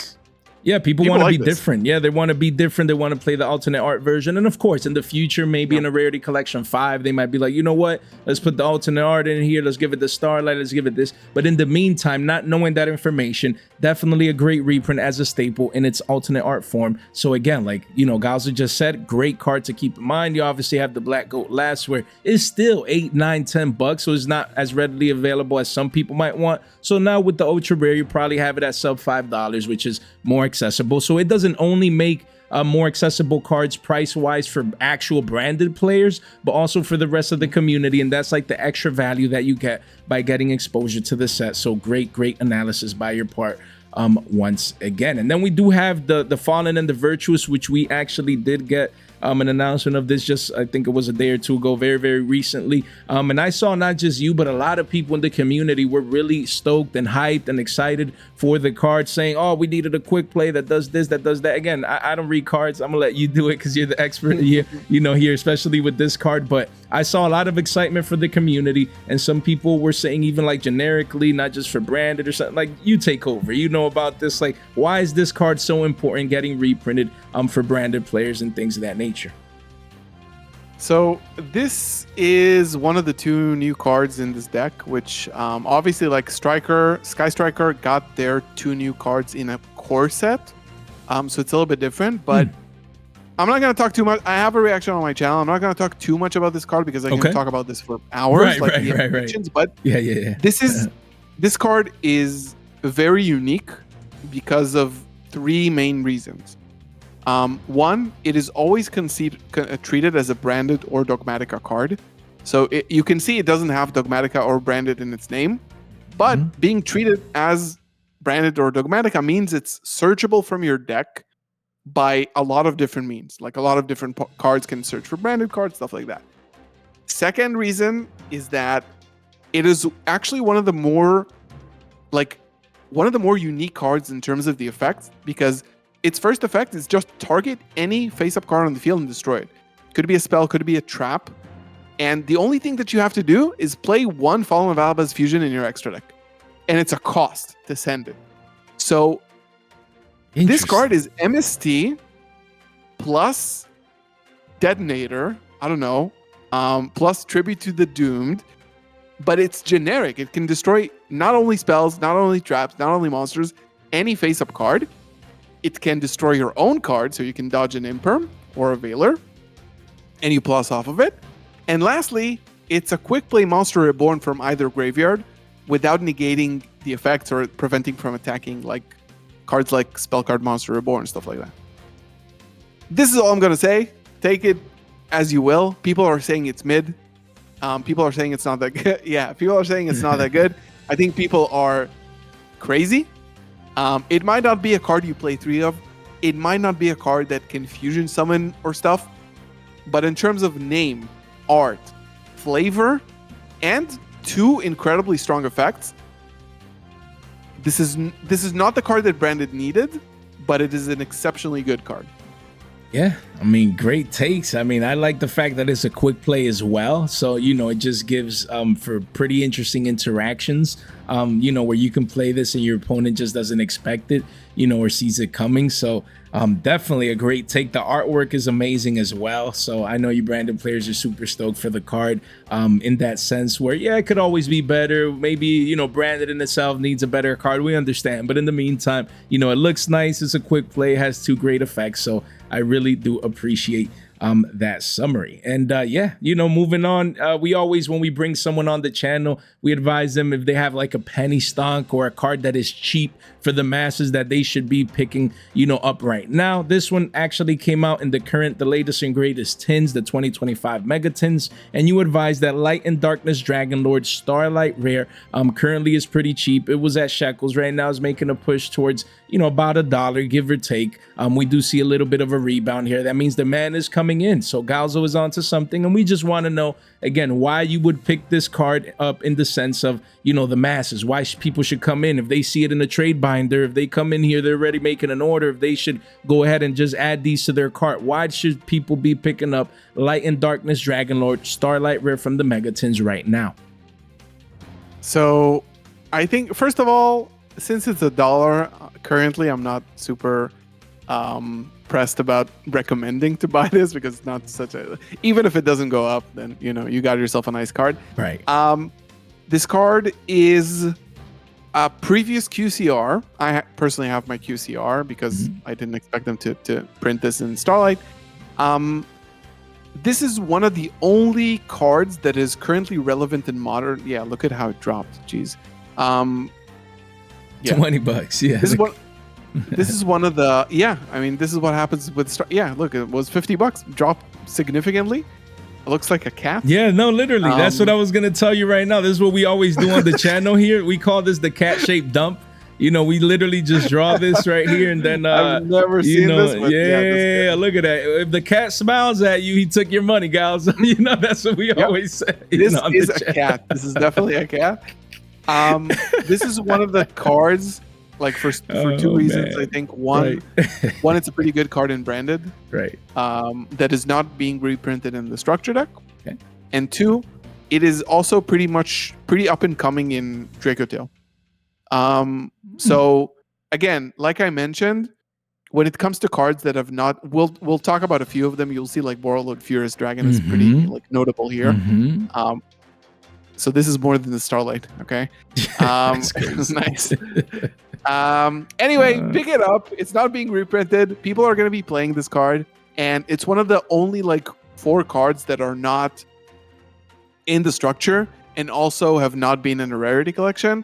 Yeah, people want to like be this. different. Yeah, they want to be different. They want to play the alternate art version. And of course, in the future, maybe in a Rarity Collection 5, they might be like, you know what? Let's put the alternate art in here. Let's give it the Starlight. Let's give it this. But in the meantime, not knowing that information, definitely a great reprint as a staple in its alternate art form. So again, like, you know, Galza just said, great card to keep in mind. You obviously have the Black Goat Last, where it's still $8, $9, $10, so it's not as readily available as some people might want. So now with the Ultra Rare, you probably have it at sub $5, which is more accessible. So it doesn't only make more accessible cards price-wise for actual branded players, but also for the rest of the community, and that's like the extra value that you get by getting exposure to the set. So great analysis by your part once again. And then we do have the Fallen and the Virtuous, which we actually did get an announcement of this just, I think it was a day or two ago, very recently. And I saw not just you, but a lot of people in the community were really stoked and hyped and excited for the card, saying, oh, we needed a quick play that does this, that does that. Again, I don't read cards. I'm gonna let you do it because you're the expert here, you know, here, especially with this card. But I saw a lot of excitement for the community, and some people were saying, even like generically, not just for branded or something, like, you take over, you know about this, like, why is this card so important getting reprinted for branded players and things of that nature? So this is one of the 2 new cards in this deck, which obviously, like, Sky Striker got their 2 new cards in a core set, so it's a little bit different. But I'm not going to talk too much. I have a reaction on my channel. I'm not going to talk too much about this card because I can talk about this for hours, right. But this card is very unique because of 3 main reasons. One, it is always treated as a branded or Dogmatica card. So you can see it doesn't have Dogmatica or branded in its name, but being treated as branded or Dogmatica means it's searchable from your deck by a lot of different means. Like, a lot of different cards can search for branded cards, stuff like that. Second reason is that it is actually one of the more unique cards in terms of the effects, because its first effect is just target any face-up card on the field and destroy it. Could be a spell, could be a trap, and the only thing that you have to do is play 1 Fallen of Alabaz Fusion in your extra deck, and it's a cost to send it. So this card is MST plus Detonator, I don't know, plus Tribute to the Doomed, but it's generic. It can destroy not only spells, not only traps, not only monsters, any face-up card. It can destroy your own card, so you can dodge an Imperm or a Veiler, and you plus off of it. And lastly, it's a quick play monster reborn from either graveyard without negating the effects or preventing from attacking, like cards like Spell Card Monster Reborn, stuff like that. This is all I'm going to say. Take it as you will. People are saying it's mid. People are saying it's not that good. Yeah, people are saying it's not that good. I think people are crazy. It might not be a card you play 3 of. It might not be a card that can fusion summon or stuff. But in terms of name, art, flavor, and 2 incredibly strong effects, this is not the card that Branded needed, but it is an exceptionally good card. Yeah, I mean, great takes. I mean, I like the fact that it's a quick play as well. So, you know, it just gives for pretty interesting interactions, you know, where you can play this and your opponent just doesn't expect it, you know, or sees it coming. So definitely a great take. The artwork is amazing as well. So I know you branded players are super stoked for the card in that sense where, yeah, it could always be better. Maybe, you know, branded in itself needs a better card. We understand. But in the meantime, you know, it looks nice. It's a quick play, has 2 great effects. So I really do appreciate that summary. And yeah, you know, moving on, we always, when we bring someone on the channel, we advise them if they have like a penny stonk or a card that is cheap for the masses that they should be picking, you know, up right now. This one actually came out in the latest and greatest tins, the 2025 mega tins, and you advise that Light and Darkness Dragonlord Starlight Rare currently is pretty cheap. It was at shekels. Right now is making a push towards, you know, about $1, give or take. We do see a little bit of a rebound here. That means the man is coming in. So Galzo is onto something, and we just want to know, again, why you would pick this card up in the sense of, you know, the masses, why people should come in. If they see it in a trade binder, if they come in here, they're already making an order, if they should go ahead and just add these to their cart, why should people be picking up Light and Darkness Dragonlord Starlight Rare from the Megatins right now? So I think, first of all, since it's $1, currently I'm not super pressed about recommending to buy this because it's not such a, even if it doesn't go up, then you got yourself a nice card. Right. This card is a previous QCR. I personally have my QCR because I didn't expect them to print this in Starlight. This is one of the only cards that is currently relevant in Modern. Yeah, look at how it dropped. Jeez. Yeah. $20. Yeah. This is one of the, I mean, this is what happens with Star. Yeah, look, it was $50, dropped significantly. It looks like a cat. Yeah, no, literally. That's what I was going to tell you right now. This is what we always do on the channel here. We call this the cat-shaped dump. We literally just draw this right here and then I've never seen this. But yeah, look at that. If the cat smiles at you, he took your money, gals. That's what we always say. This is a cat. This is definitely a cat. This is one of the cards, like for two reasons. I think one, it's a pretty good card in branded, right? That is not being reprinted in the structure deck. Okay. And two, it is also pretty up and coming in Draco Tail. So again, like I mentioned, when it comes to cards that have not, we'll talk about a few of them. You'll see like Borrowed Furious Dragon is pretty like notable here. So this is more than the Starlight, okay? Nice. Anyway, pick it up. It's not being reprinted. People are going to be playing this card, and it's one of the only like 4 cards that are not in the structure and also have not been in a rarity collection.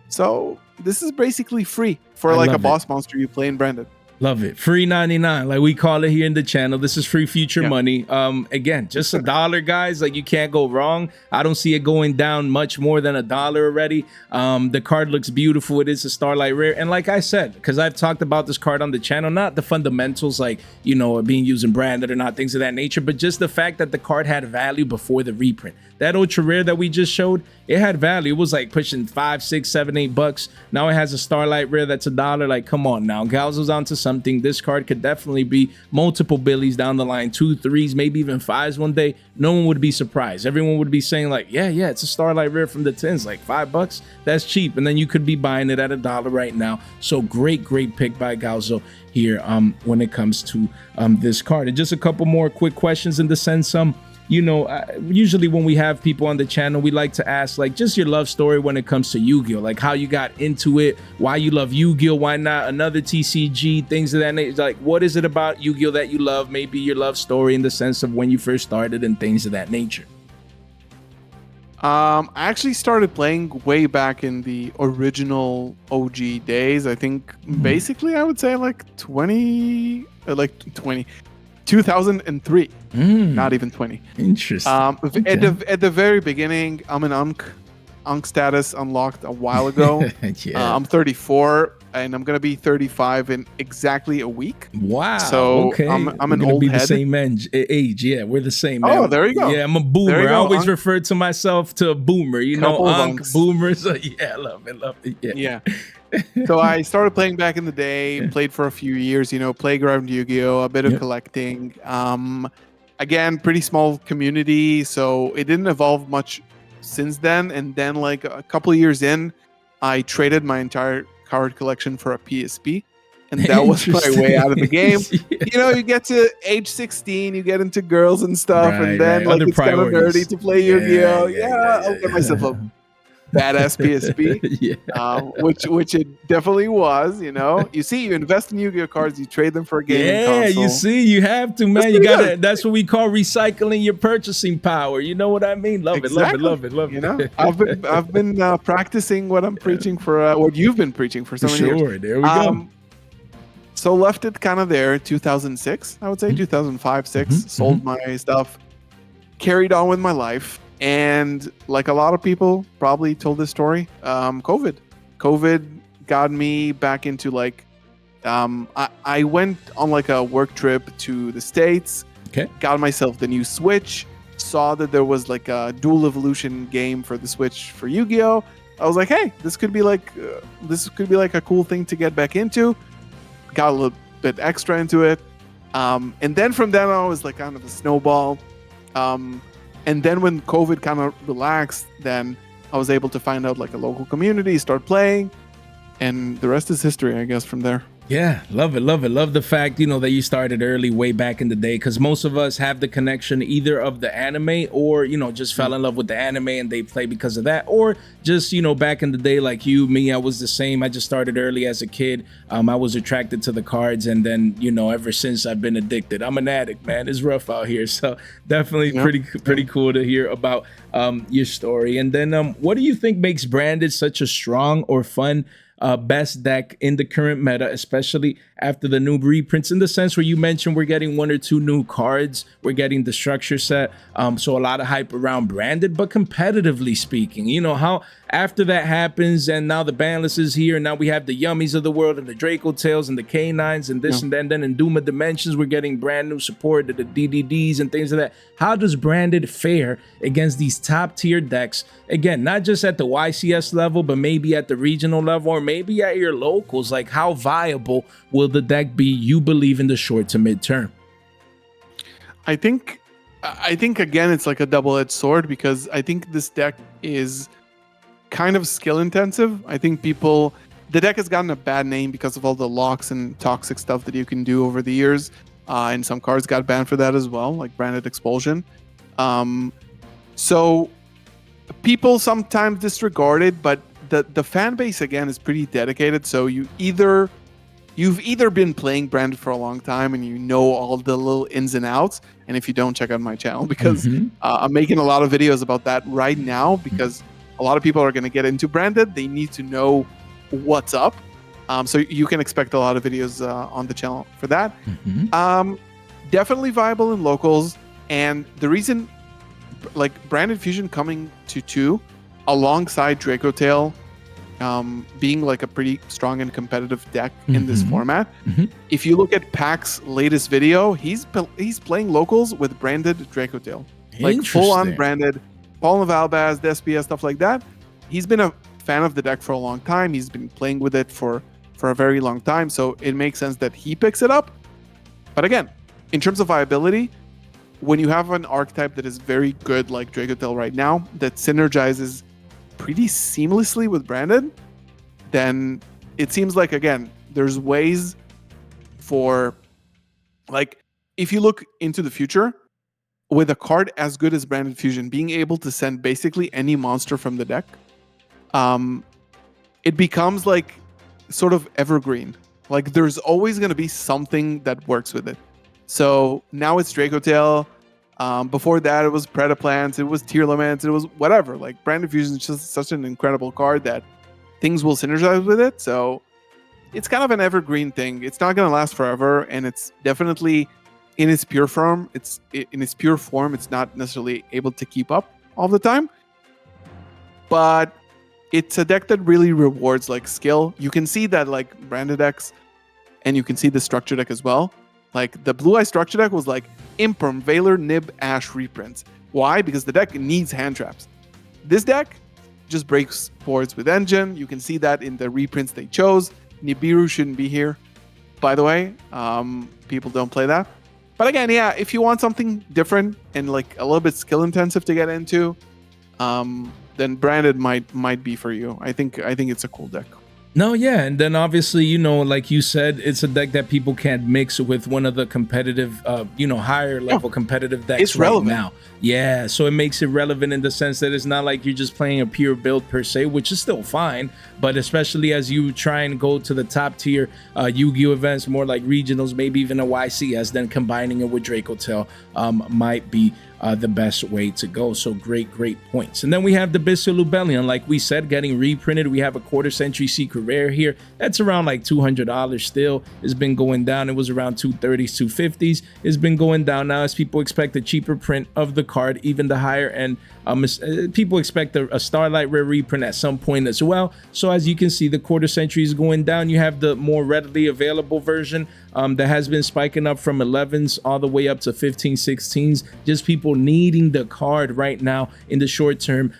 So this is basically free for like a boss monster you play in branded. Love it. Free 99, like we call it here in the channel. This is free future money. Again, just $1, guys. Like, you can't go wrong. I don't see it going down much more than $1 already. The card looks beautiful. It is a Starlight Rare. And like I said, because I've talked about this card on the channel, not the fundamentals like, being used in branded or not, things of that nature, but just the fact that the card had value before the reprint. That ultra rare that we just showed, it had value. It was like pushing $5, $6, $7, $8. Now it has a Starlight Rare that's $1. Like, come on now. Galzo's onto something. This card could definitely be multiple Billies down the line, 2, 3s, maybe even 5s one day. No one would be surprised. Everyone would be saying like, yeah, it's a Starlight Rare from the 10s, like $5. That's cheap. And then you could be buying it at $1 right now. So great pick by Galzo here when it comes to this card. And just a couple more quick questions in the sense, usually when we have people on the channel, we like to ask like just your love story when it comes to Yu-Gi-Oh, like how you got into it, why you love Yu-Gi-Oh, why not another TCG, things of that nature. Like, what is it about Yu-Gi-Oh that you love? Maybe your love story in the sense of when you first started and things of that nature. I actually started playing way back in the original OG days. I think basically I would say like 2003, not even 20. Interesting. Okay. At the very beginning, I'm an Unk status unlocked a while ago. I'm 34 and I'm gonna be 35 in exactly a week. Wow. So okay. I'm an old be head. The same age. Yeah, we're the same. Man. Oh, there you go. Yeah, I'm a boomer. I always refer to myself to a boomer. Unk boomers. Yeah, I love it. Yeah. So I started playing back in the day, played for a few years, playground Yu-Gi-Oh, a bit of collecting. Again, pretty small community, so it didn't evolve much since then. And then like a couple of years in, I traded my entire card collection for a PSP. And that was my way out of the game. You get to age 16, you get into girls and stuff, and then like it's kind of nerdy to play Yu-Gi-Oh. I'll get myself a badass PSP, which it definitely was. You see, you invest in Yu-Gi-Oh cards, you trade them for a gaming console. You see, you have to, man. You gotta. That's what we call recycling your purchasing power. You know what I mean? Love it. I've been practicing what I'm preaching for. What you've been preaching for so many years. There we go. So left it kind of there. 2006, I would say 2005, 6. Sold my stuff, carried on with my life. And like a lot of people probably told this story, COVID got me back into like, I went on like a work trip to the States, got myself the new Switch, saw that there was like a Duel Evolution game for the Switch for Yu-Gi-Oh. I was like, hey, this could be like a cool thing to get back into. Got a little bit extra into it. And then from then on, it was like kind of a snowball. And then when COVID kind of relaxed, then I was able to find out like a local community, start playing. and the rest is history, I guess, from there. Yeah, love it, love it. Love the fact, that you started early way back in the day, because most of us have the connection either of the anime or, just fell in love with the anime and they play because of that, or just, back in the day, like you, me, I was the same. I just started early as a kid. I was attracted to the cards, and then, ever since I've been addicted. I'm an addict, man. It's rough out here. So definitely pretty cool to hear about your story. And then what do you think makes Branded such a strong or fun best deck in the current meta, especially after the new reprints, in the sense where you mentioned we're getting 1 or 2 new cards, we're getting the structure set, so a lot of hype around Branded. But competitively speaking, how after that happens and now the banless is here, and now we have the Yummies of the world and the Draco Tails and the K9s and this and that, and then in Duma Dimensions we're getting brand new support to the DDDs and things like that. How does Branded fare against these top tier decks, again, not just at the YCS level, but maybe at the regional level, or maybe at your locals? Like, how viable will the deck be, you believe, in the short to mid-term? I think again, it's like a double-edged sword, because I think this deck is kind of skill intensive. I think the deck has gotten a bad name because of all the locks and toxic stuff that you can do over the years, and some cards got banned for that as well, like Branded Expulsion. So people sometimes disregard it, but the fan base again is pretty dedicated. So you've either been playing Branded for a long time and you know all the little ins and outs, and if you don't, check out my channel, because I'm making a lot of videos about that right now, because a lot of people are going to get into Branded. They need to know what's up. So you can expect a lot of videos on the channel for that. Definitely viable in locals. And the reason, like, Branded Fusion coming to 2 alongside Draco Tail being like a pretty strong and competitive deck in this format. If you look at Pac's latest video, he's playing locals with Branded Draco Tail. Like full on Branded. Paul Navalbaz, Despia, stuff like that. He's been a fan of the deck for a long time. He's been playing with it for a very long time. So it makes sense that he picks it up. But again, in terms of viability, when you have an archetype that is very good, like Draco Tail right now, that synergizes pretty seamlessly with Branded, then it seems like, again, there's ways for, like, if you look into the future, with a card as good as Branded Fusion, being able to send basically any monster from the deck, it becomes like sort of evergreen. Like, there's always going to be something that works with it. So now it's Draco Tail. Before that, it was Predaplants, it was Tearlaments, it was whatever. Like, Branded Fusion is just such an incredible card that things will synergize with it. So it's kind of an evergreen thing. It's not going to last forever, and it's definitely in its pure form. It's not necessarily able to keep up all the time. But it's a deck that really rewards like skill. You can see that like Branded decks, and you can see the structure deck as well. Like the Blue Eye structure deck was like Imperm, Valor, Nib, Ash reprints. Why? Because the deck needs hand traps. This deck just breaks boards with Engine. You can see that in the reprints they chose. Nibiru shouldn't be here, by the way. People don't play that. But again, yeah, if you want something different and like a little bit skill intensive to get into, then Branded might be for you. I think it's a cool deck. No, yeah, and then obviously, like you said, it's a deck that people can't mix with one of the competitive, higher level competitive decks it's relevant now. Yeah, so it makes it relevant in the sense that it's not like you're just playing a pure build per se, which is still fine, but especially as you try and go to the top tier Yu-Gi-Oh events, more like regionals, maybe even a YCS, then combining it with Draco Tail might be the best way to go. So great points. And then we have the Bystial Lubellion, like we said, getting reprinted. We have a quarter century secret rare here. That's around like $200 still. It's been going down. It was around 230s, 250s. It's been going down now as people expect a cheaper print of the card, even the higher end. People expect a Starlight rare reprint at some point as well. So as you can see, the quarter century is going down. You have the more readily available version that has been spiking up from 11s all the way up to 15, 16s. Just people people needing the card right now in the short term.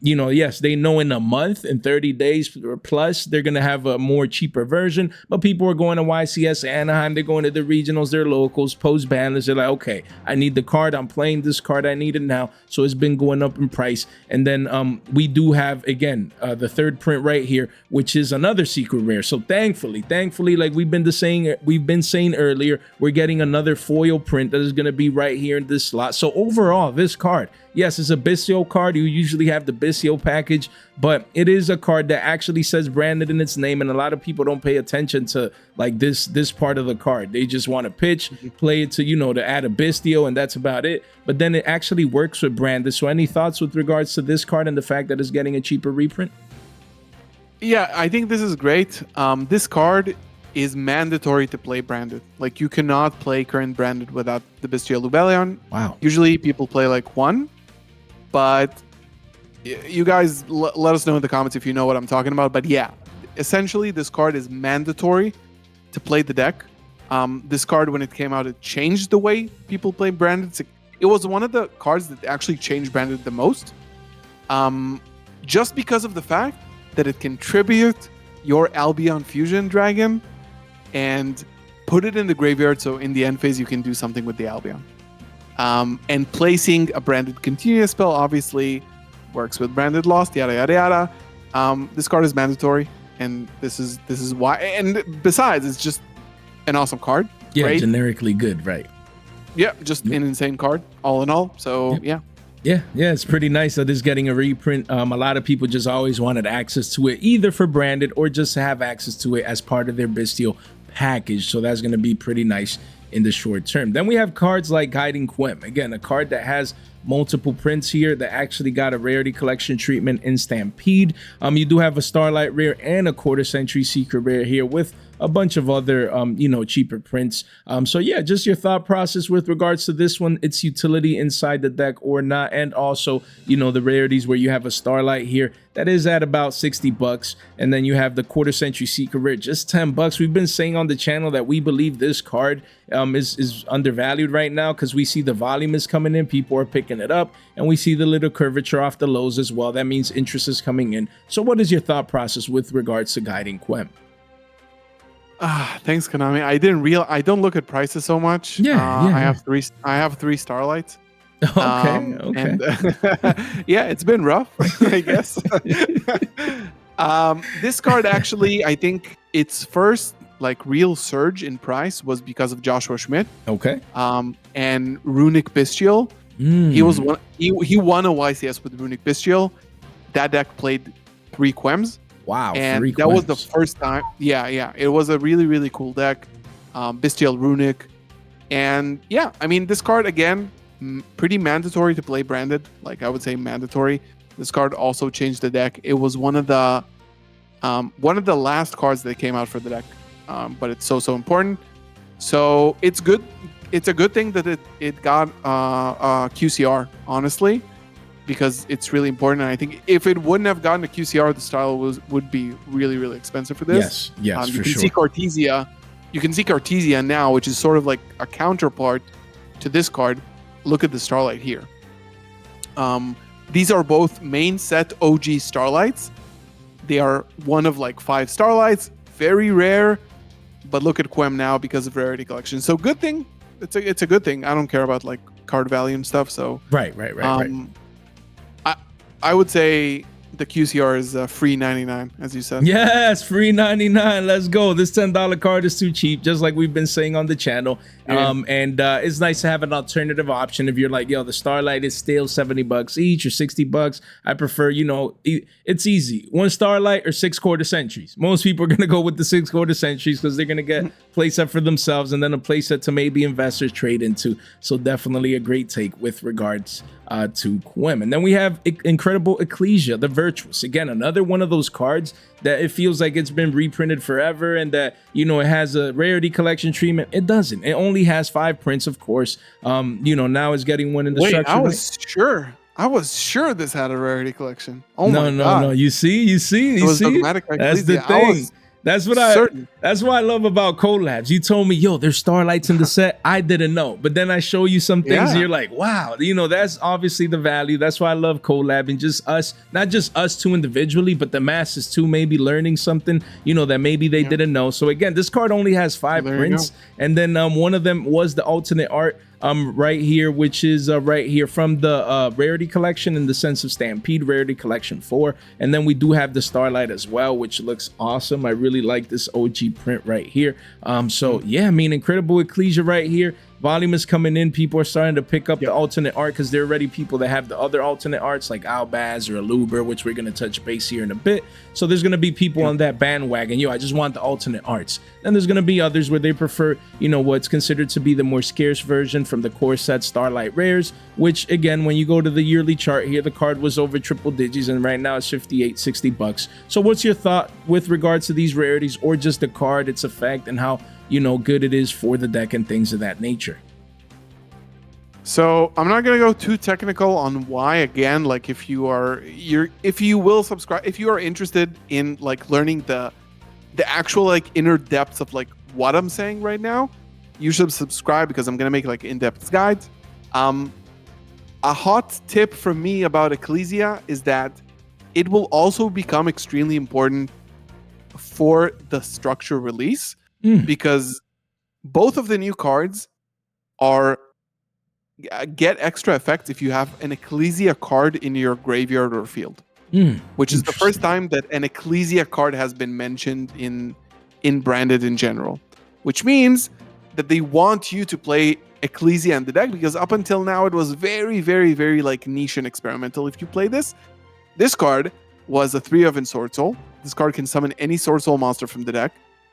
Yes, they know in a month, in 30 days or plus, they're going to have a more cheaper version, but people are going to YCS Anaheim, they're going to the regionals, they're locals, post-banners, they're like, okay, I need the card, I'm playing this card, I need it now. So it's been going up in price. And then we do have, again, the third print right here, which is another secret rare. So thankfully, like we've been saying earlier, we're getting another foil print that is going to be right here in this slot. So overall, this card, yes, it's a Bistio card. You usually have the Bistio package, but it is a card that actually says branded in its name, and a lot of people don't pay attention to like this part of the card. They just want to pitch, play it to, to add a Bistio, and that's about it. But then it actually works with branded. So any thoughts with regards to this card and the fact that it's getting a cheaper reprint? Yeah, I think this is great. This card is mandatory to play branded. Like, you cannot play current branded without the Bistio Lubellion. Wow. Usually people play like one, but you guys let us know in the comments if you know what I'm talking about. But yeah, essentially this card is mandatory to play the deck. This card, when it came out, it changed the way people play branded. It was one of the cards that actually changed branded the most, just because of the fact that it can tribute your Albion Fusion Dragon and put it in the graveyard, so in the end phase you can do something with the Albion. And placing a branded continuous spell obviously works with branded lost, yada yada yada. This card is mandatory, and this is why. And besides, it's just an awesome card. Yeah, right? Generically good, right? Yeah, just an insane card, all in all. So yeah. Yeah, it's pretty nice that it's getting a reprint. A lot of people just always wanted access to it, either for branded or just to have access to it as part of their Bistio package. So that's going to be pretty nice in the short term. Then we have cards like Guiding Quem. Again, a card that has multiple prints here that actually got a rarity collection treatment in Stampede. You do have a Starlight rare and a quarter century secret rare here with a bunch of other cheaper prints. So yeah, just your thought process with regards to this one, its utility inside the deck or not, and also the rarities where you have a Starlight here that is at about $60, and then you have the quarter century secret rare just $10. We've been saying on the channel that we believe this card is undervalued right now because we see the volume is coming in, people are picking it up, and we see the little curvature off the lows as well. That means interest is coming in. So what is your thought process with regards to Guiding Quem? Thanks, Konami. I don't look at prices so much. I have three Starlights. Okay. And, yeah, it's been rough, I guess. This card actually, I think its first like real surge in price was because of Joshua Schmidt. Okay. And Runic Bestial. He won a YCS with Runic Bestial. That deck played 3 Quems. Wow. And that was the first time. Yeah. It was a really, really cool deck. Bestial Runic. And yeah, I mean, this card, again, pretty mandatory to play branded. Like, I would say mandatory. This card also changed the deck. It was one of the last cards that came out for the deck. But it's so important. So it's good. It's a good thing that it got QCR, honestly, because it's really important. And I think if it wouldn't have gotten a QCR, the style would be really, really expensive for this. Yes, you can see Cartesia. You can see Cartesia now, which is sort of like a counterpart to this card. Look at the Starlight here. These are both main set OG Starlights. They are one of like 5 Starlights, very rare. But look at Quem now because of rarity collection. So good thing. It's a good thing. I don't care about like card value and stuff. So right. I would say the QCR is free 99, as you said. Yes, free 99. Let's go. This $10 card is too cheap, just like we've been saying on the channel. Yeah. And it's nice to have an alternative option if you're like, yo, the Starlight is still $70 each or $60. I prefer, it's easy. 1 Starlight or 6 quarter centuries. Most people are going to go with the 6 quarter centuries because they're going to get playset for themselves and then a playset to maybe investors trade into. So definitely a great take with regards to Quem. And then we have Incredible Ecclesia, the Virtuous. Again, another one of those cards that it feels like it's been reprinted forever and that, it has a rarity collection treatment. It doesn't. It only has 5 prints, of course. Now it's getting one in the structure. I was sure this had a rarity collection. Oh my God. No. You see? That's That's the thing. That's certain. that's what I love about collabs. You told me, yo, there's starlights in the set. I didn't know. But then I show you some things and you're like, wow, that's obviously the value. That's why I love collabing. Just us, not just us two individually, but the masses too, maybe learning something, that maybe they didn't know. So again, this card only has 5 prints. And then one of them was the alternate art right here, which is right here from the rarity collection in the sense of Stampede Rarity Collection 4. And then we do have the Starlight as well, which looks awesome. I really like this OG print right here. So yeah, I mean, incredible Ecclesia right here. Volume is coming in. People are starting to pick up the alternate art because there are already people that have the other alternate arts like Albaz or Aluber, which we're going to touch base here in a bit. So there's going to be people on that bandwagon. I just want the alternate arts. Then there's going to be others where they prefer, what's considered to be the more scarce version from the core set Starlight Rares, which again, when you go to the yearly chart here, the card was over triple digits and right now it's 58, 60 bucks. So what's your thought with regards to these rarities or just the card, its effect, and how good it is for the deck and things of that nature? So I'm not gonna go too technical on why. Again, like if you will subscribe, if you are interested in like learning the actual like inner depths of like what I'm saying right now, you should subscribe because I'm gonna make like in-depth guides. A hot tip from me about Ecclesia is that it will also become extremely important for the structure release. Because both of the new cards get extra effects if you have an Ecclesia card in your graveyard or field, which is the first time that an Ecclesia card has been mentioned in Branded in general, which means that they want you to play Ecclesia in the deck because up until now it was very, very, very like niche and experimental. If you play this card was a 3 of Ensorcel. This card can summon any Sorcel monster from the deck,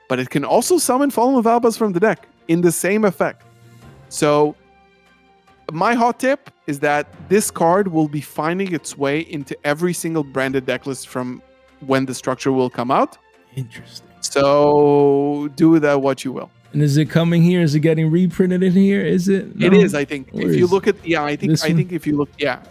but it can also summon Fallen of Albaz from the deck in the same effect. So my hot tip is that this card will be finding its way into every single Branded deck list from when the structure will come out. Interesting. So do with that what you will. And is it coming here? Is it getting reprinted in here? Is it? No? It is, I think. If you look at, I think if you look, yeah.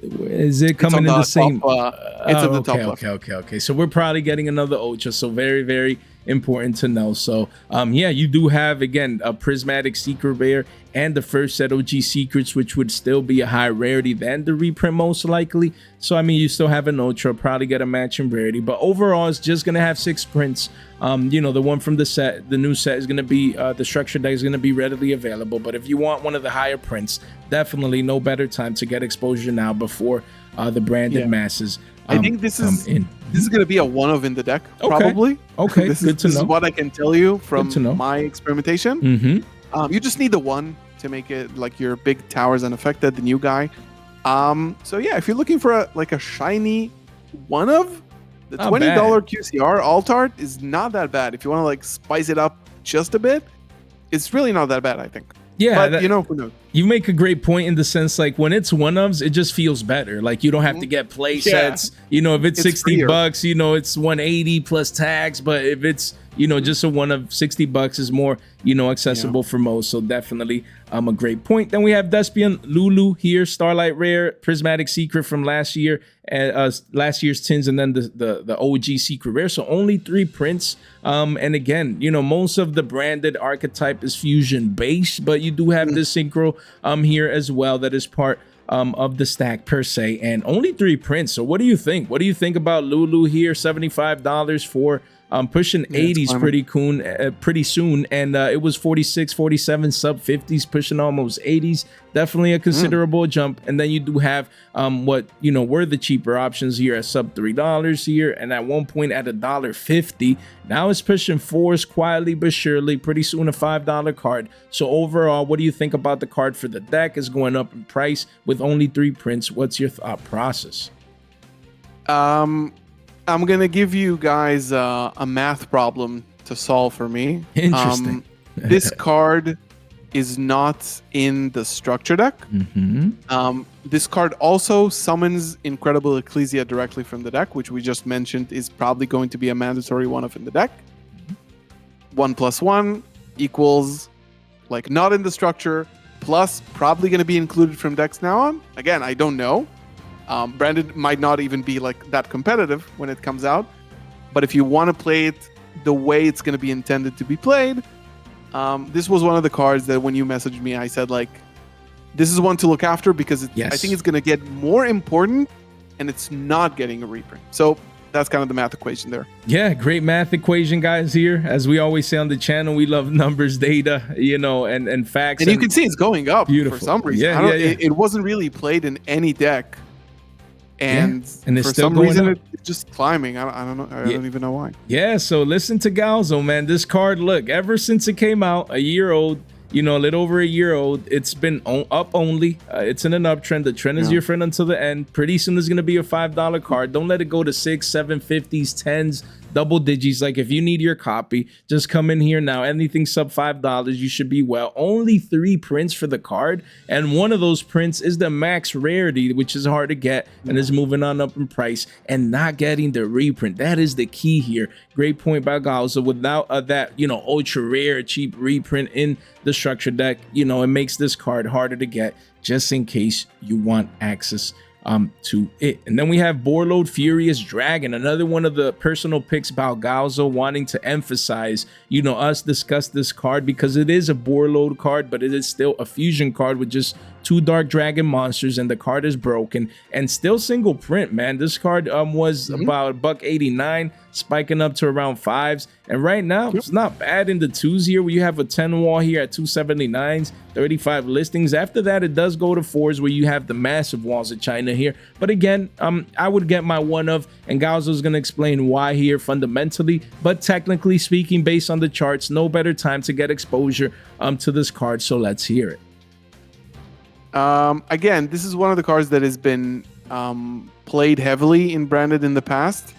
Is it coming in the same? It's at the top left. Okay. So we're probably getting another Ultra. So very, very important to know. So yeah, you do have again a Prismatic Secret Rare and the first set OG Secrets, which would still be a higher rarity than the reprint most likely. So I mean, you still have an Ultra, probably get a matching rarity, but overall it's just gonna have 6 prints. The one from the set, the new set is gonna be the structure deck is gonna be readily available. But if you want one of the higher prints, definitely no better time to get exposure now before the Branded masses. I think this is going to be a one of in the deck, probably. Okay, this good to know. This is what I can tell you from my experimentation. You just need the one to make it like your big towers unaffected, the new guy. So yeah, if you're looking for a shiny one of, the $20 QCR alt art is not that bad. If you want to like spice it up just a bit, it's really not that bad, I think. Yeah, but who knows? You make a great point in the sense like when it's one-ofs, it just feels better. Like you don't have to get play sets. If it's 60 bucks, it's 180 plus tax. But if it's just a one of 60 bucks is more accessible for most. So definitely a great point. Then we have Despian Lulu here, Starlight Rare, Prismatic Secret from last year, last year's tins, and then the OG Secret Rare. So only 3 prints. And again, most of the Branded archetype is fusion based, but you do have this synchro here as well that is part of the stack per se, and only 3 prints. So what do you think? What do you think about Lulu here? $75 for pushing 80s pretty soon, and it was 46, 47, sub 50s, pushing almost 80s. Definitely a considerable jump. And then you do have what were the cheaper options here at sub $3 here, and at one point at $1.50. Now it's pushing 4s quietly but surely. Pretty soon a $5 card. So overall, what do you think about the card for the deck? Is going up in price with only 3 prints. What's your thought process? I'm gonna give you guys a math problem to solve for me. Interesting. This card is not in the structure deck. This card also summons Incredible Ecclesia directly from the deck, which we just mentioned is probably going to be a mandatory one-off in the deck. 1+1 equals like not in the structure, plus probably going to be included from decks now on. Again, I don't know. Branded might not even be like that competitive when it comes out, but if you want to play it the way it's going to be intended to be played. This was one of the cards that when you messaged me, I said, like, this is one to look after because I think it's going to get more important, and it's not getting a reprint. So that's kind of the math equation there. Yeah, great math equation, guys, here. As we always say on the channel, we love numbers, data, and facts. And you can see it's going up beautiful. For some reason. Yeah. It wasn't really played in any deck. And it's for still some going reason, up. it's just climbing. I don't know. I don't even know why. Yeah, so listen to Galzo, man. This card, look, ever since it came out, a year old, a little over a year old, it's been up only. It's in an uptrend. The trend is your friend until the end. Pretty soon there's going to be a $5 card. Don't let it go to 6, 7, 50s, 10s, double digits. Like, if you need your copy, just come in here now. Anything sub $5, you should be well. Only 3 prints for the card, and one of those prints is the max rarity, which is hard to get and is moving on up in price, and not getting the reprint. That is the key here. Great point by Galzo. Without that, ultra rare cheap reprint in the structure deck, it makes this card harder to get, just in case you want access to it. And then we have Borload Furious Dragon, another one of the personal picks by Galzo, wanting to emphasize, us discuss this card because it is a Borload card, but it is still a fusion card with just 2 Dark Dragon monsters, and the card is broken and still single print, man. This card was about $1.89, spiking up to around 5s, and right now it's not bad in the 2s here, where you have a 10 wall here at 279s, 35 listings. After that, it does go to 4s, where you have the massive walls of China here. But again, I would get my one of, and Galzo's gonna explain why here fundamentally, but technically speaking, based on the charts, no better time to get exposure to this card. So let's hear it. Again, this is one of the cards that has been played heavily in Branded in the past.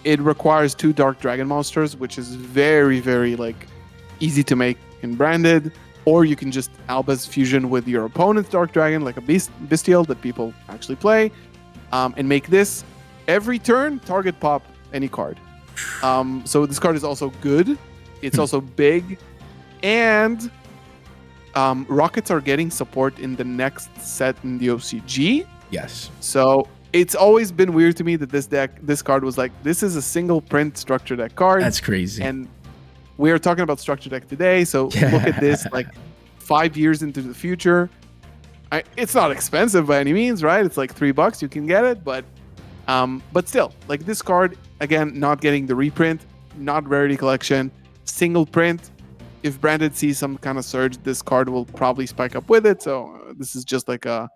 It requires 2 Dark Dragon monsters, which is very, very easy to make in Branded. Or you can just Alba's fusion with your opponent's Dark Dragon, like a Bestial that people actually play, and make this every turn target pop any card. So this card is also good. It's also big, and rockets are getting support in the next set in the OCG. Yes. So it's always been weird to me that this card was like, this is a single print structure deck card. That's crazy. And we are talking about structure deck today. So look at this, 5 years into the future. It's not expensive by any means, right? It's like $3 you can get it, but still, this card, again, not getting the reprint, not rarity collection, single print. If Branded sees some kind of surge, this card will probably spike up with it. So this is just like a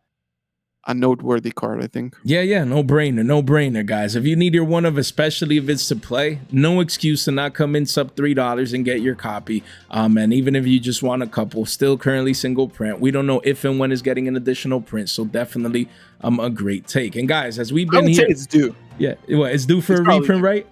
noteworthy card, I think. Yeah, no brainer, guys. If you need your one of, especially if it's to play, no excuse to not come in sub $3 and get your copy. And even if you just want a couple, still currently single print. We don't know if and when it's getting an additional print, so definitely a great take. And guys, as we've been here, it's due. Yeah, it's due for a reprint, right?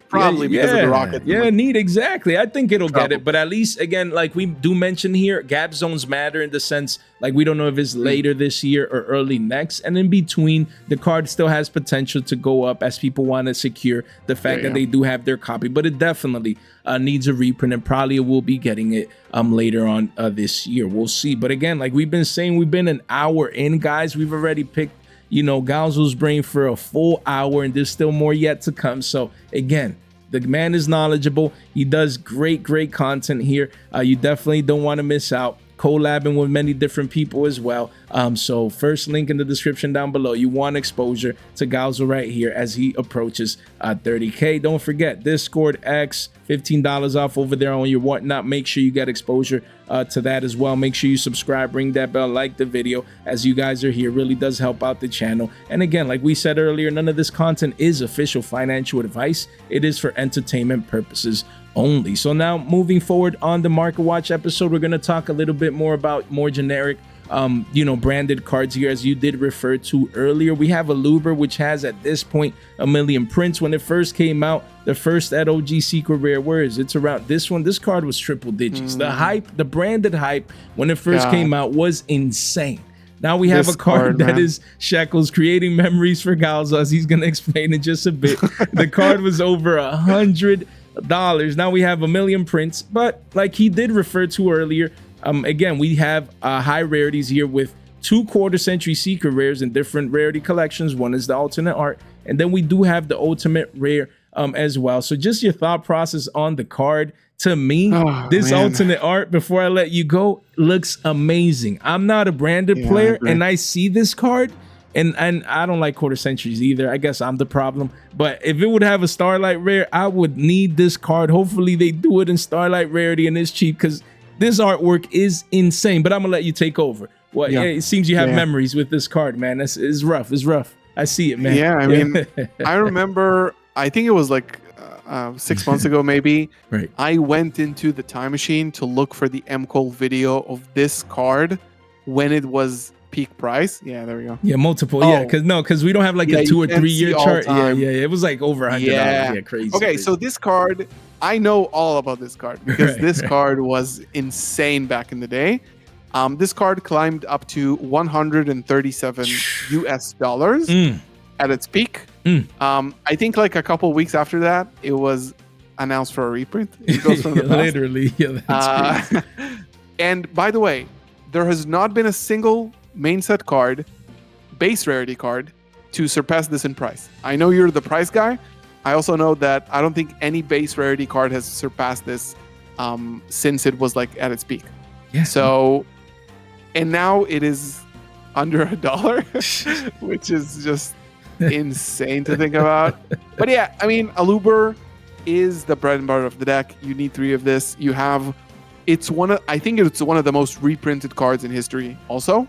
Probably because of the rocket. Yeah, neat, exactly. I think it'll get it, but at least, again, we do mention here, gap zones matter in the sense, we don't know if it's later this year or early next, and in between, the card still has potential to go up as people want to secure the fact that they do have their copy, but it definitely needs a reprint, and probably will be getting it later on this year. We'll see. But again, we've been saying, we've been an hour in, guys. We've already picked Galzo's brain for a full hour, and there's still more yet to come. So again, the man is knowledgeable. He does great content here. You definitely don't want to miss out. Collabing with many different people as well. So first link in the description down below. You want exposure to Galzo right here as he approaches 30K. Don't forget Discord X, $15 off over there on your whatnot. Make sure you get exposure to that as well. Make sure you subscribe, ring that bell, like the video as you guys are here. Really does help out the channel. And again, like we said earlier, none of this content is official financial advice. It is for entertainment purposes only. So now moving forward on the Market Watch episode, we're going to talk a little bit more about more generic branded cards here, as you did refer to earlier. We have a Luber, which has at this point 1 million prints. When it first came out, the first at OG Secret Rare, where is it? It's around this one. This card was triple digits. The hype, the branded hype when it first came out was insane. Now we have a card that is Shekels, creating memories for Galzo, as he's going to explain in just a bit. The card was over $100. Now we have 1 million prints, but like he did refer to earlier, again, we have high rarities here with 2 quarter-century secret rares in different rarity collections. One is the alternate art, and then we do have the ultimate rare as well. So just your thought process on the card. To me, this man. alternate art, before I let you go, looks amazing. I'm not a branded player, and I see this card, and I don't like quarter centuries either. I guess I'm the problem. But if it would have a Starlight Rare, I would need this card. Hopefully they do it in Starlight Rarity and it's cheap, because this artwork is insane. But I'm gonna let you take over. Well, it seems you have memories with this card, man. It's rough. It's rough. I see it, man. Yeah, I mean, I remember, I think it was like 6 months ago, maybe. Right. I went into the time machine to look for the MCOL video of this card when it was peak price. Yeah, there we go. Yeah, multiple. Yeah, because we don't have like a 2 or 3 year chart. Yeah, it was like over $100. Yeah, crazy. Okay, crazy. so this card, I know all about this card because this card was insane back in the day. This card climbed up to 137 US dollars at its peak. I think like a couple weeks after that, it was announced for a reprint. It goes from the past. Literally, yeah, that's crazy. And by the way, there has not been a single main set card, base rarity card, to surpass this in price. I know you're the price guy. I also know that I don't think any base rarity card has surpassed this since it was like at its peak. Yeah. So, and now it is under $1, which is just insane to think about. But yeah, I mean, Aluber is the bread and butter of the deck. You need 3 of this. You have, I think it's one of the most reprinted cards in history also.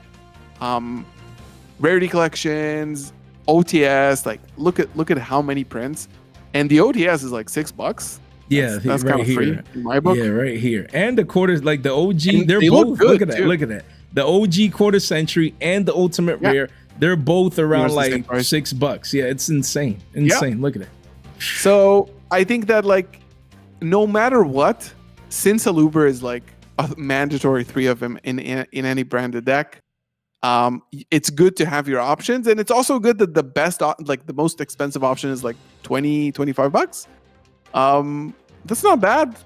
Rarity collections, OTS, like look at how many prints. And the OTS is like $6. Yeah, that's right kind of free in my book. Yeah, right here. And the quarters, like the OG, and they're they both, look at that, too. look at that. The OG quarter century and the ultimate rare, they're both around like $6. Yeah, it's insane. Look at it. So I think that like no matter what, since Aluber is like a mandatory 3 of them in any branded deck, it's good to have your options. And it's also good that the most expensive option is like $20-25. That's not bad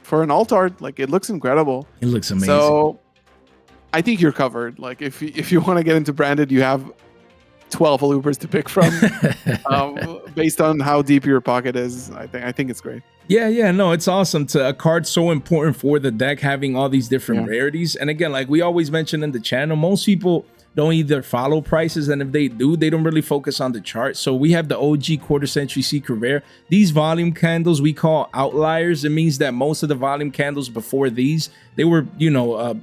for an alt art. Like it looks incredible. It looks amazing. So I think you're covered. Like if you want to get into branded, you have 12 Alubers to pick from, based on how deep your pocket is. I think it's great. Yeah, no, it's awesome. A card so important for the deck, having all these different rarities. And again, like we always mention in the channel, most people don't either follow prices, and if they do, they don't really focus on the chart. So we have the OG quarter century secret rare. These volume candles we call outliers. It means that most of the volume candles before these, they were,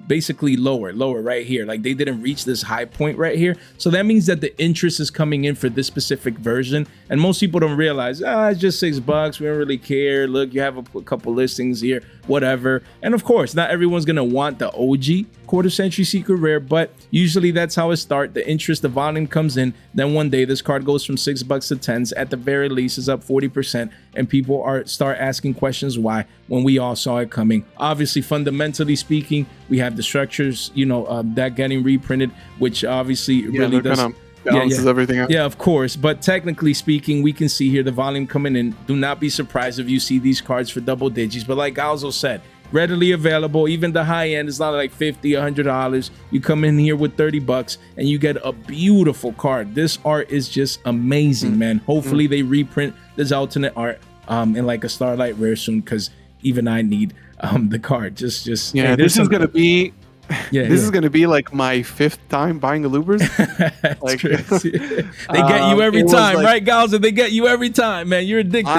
basically lower right here. Like they didn't reach this high point right here. So that means that the interest is coming in for this specific version. And most people don't realize, it's just $6. We don't really care. Look, you have a couple listings here, whatever. And of course, not everyone's going to want the OG quarter century secret rare, but usually that's how it starts. The interest, the volume comes in. Then one day this card goes from $6 to 10s. At the very least, is up 40%. And people start asking questions why, when we all saw it coming. Obviously, fundamentally speaking, we have the structures, that getting reprinted, which obviously really does balances everything out. Yeah, of course. But technically speaking, we can see here the volume coming in. Do not be surprised if you see these cards for double digits. But like Alzo said, readily available. Even the high end is not like $50, $100. You come in here with $30 and you get a beautiful card. This art is just amazing, man. Hopefully they reprint this alternate art in like a Starlight Rare soon, because even I need the card. Just hey, this is gonna be this is gonna be like my 5th time buying Alubers. Like, they get you every time, like, right, Galza? They get you every time, man. You're addicted.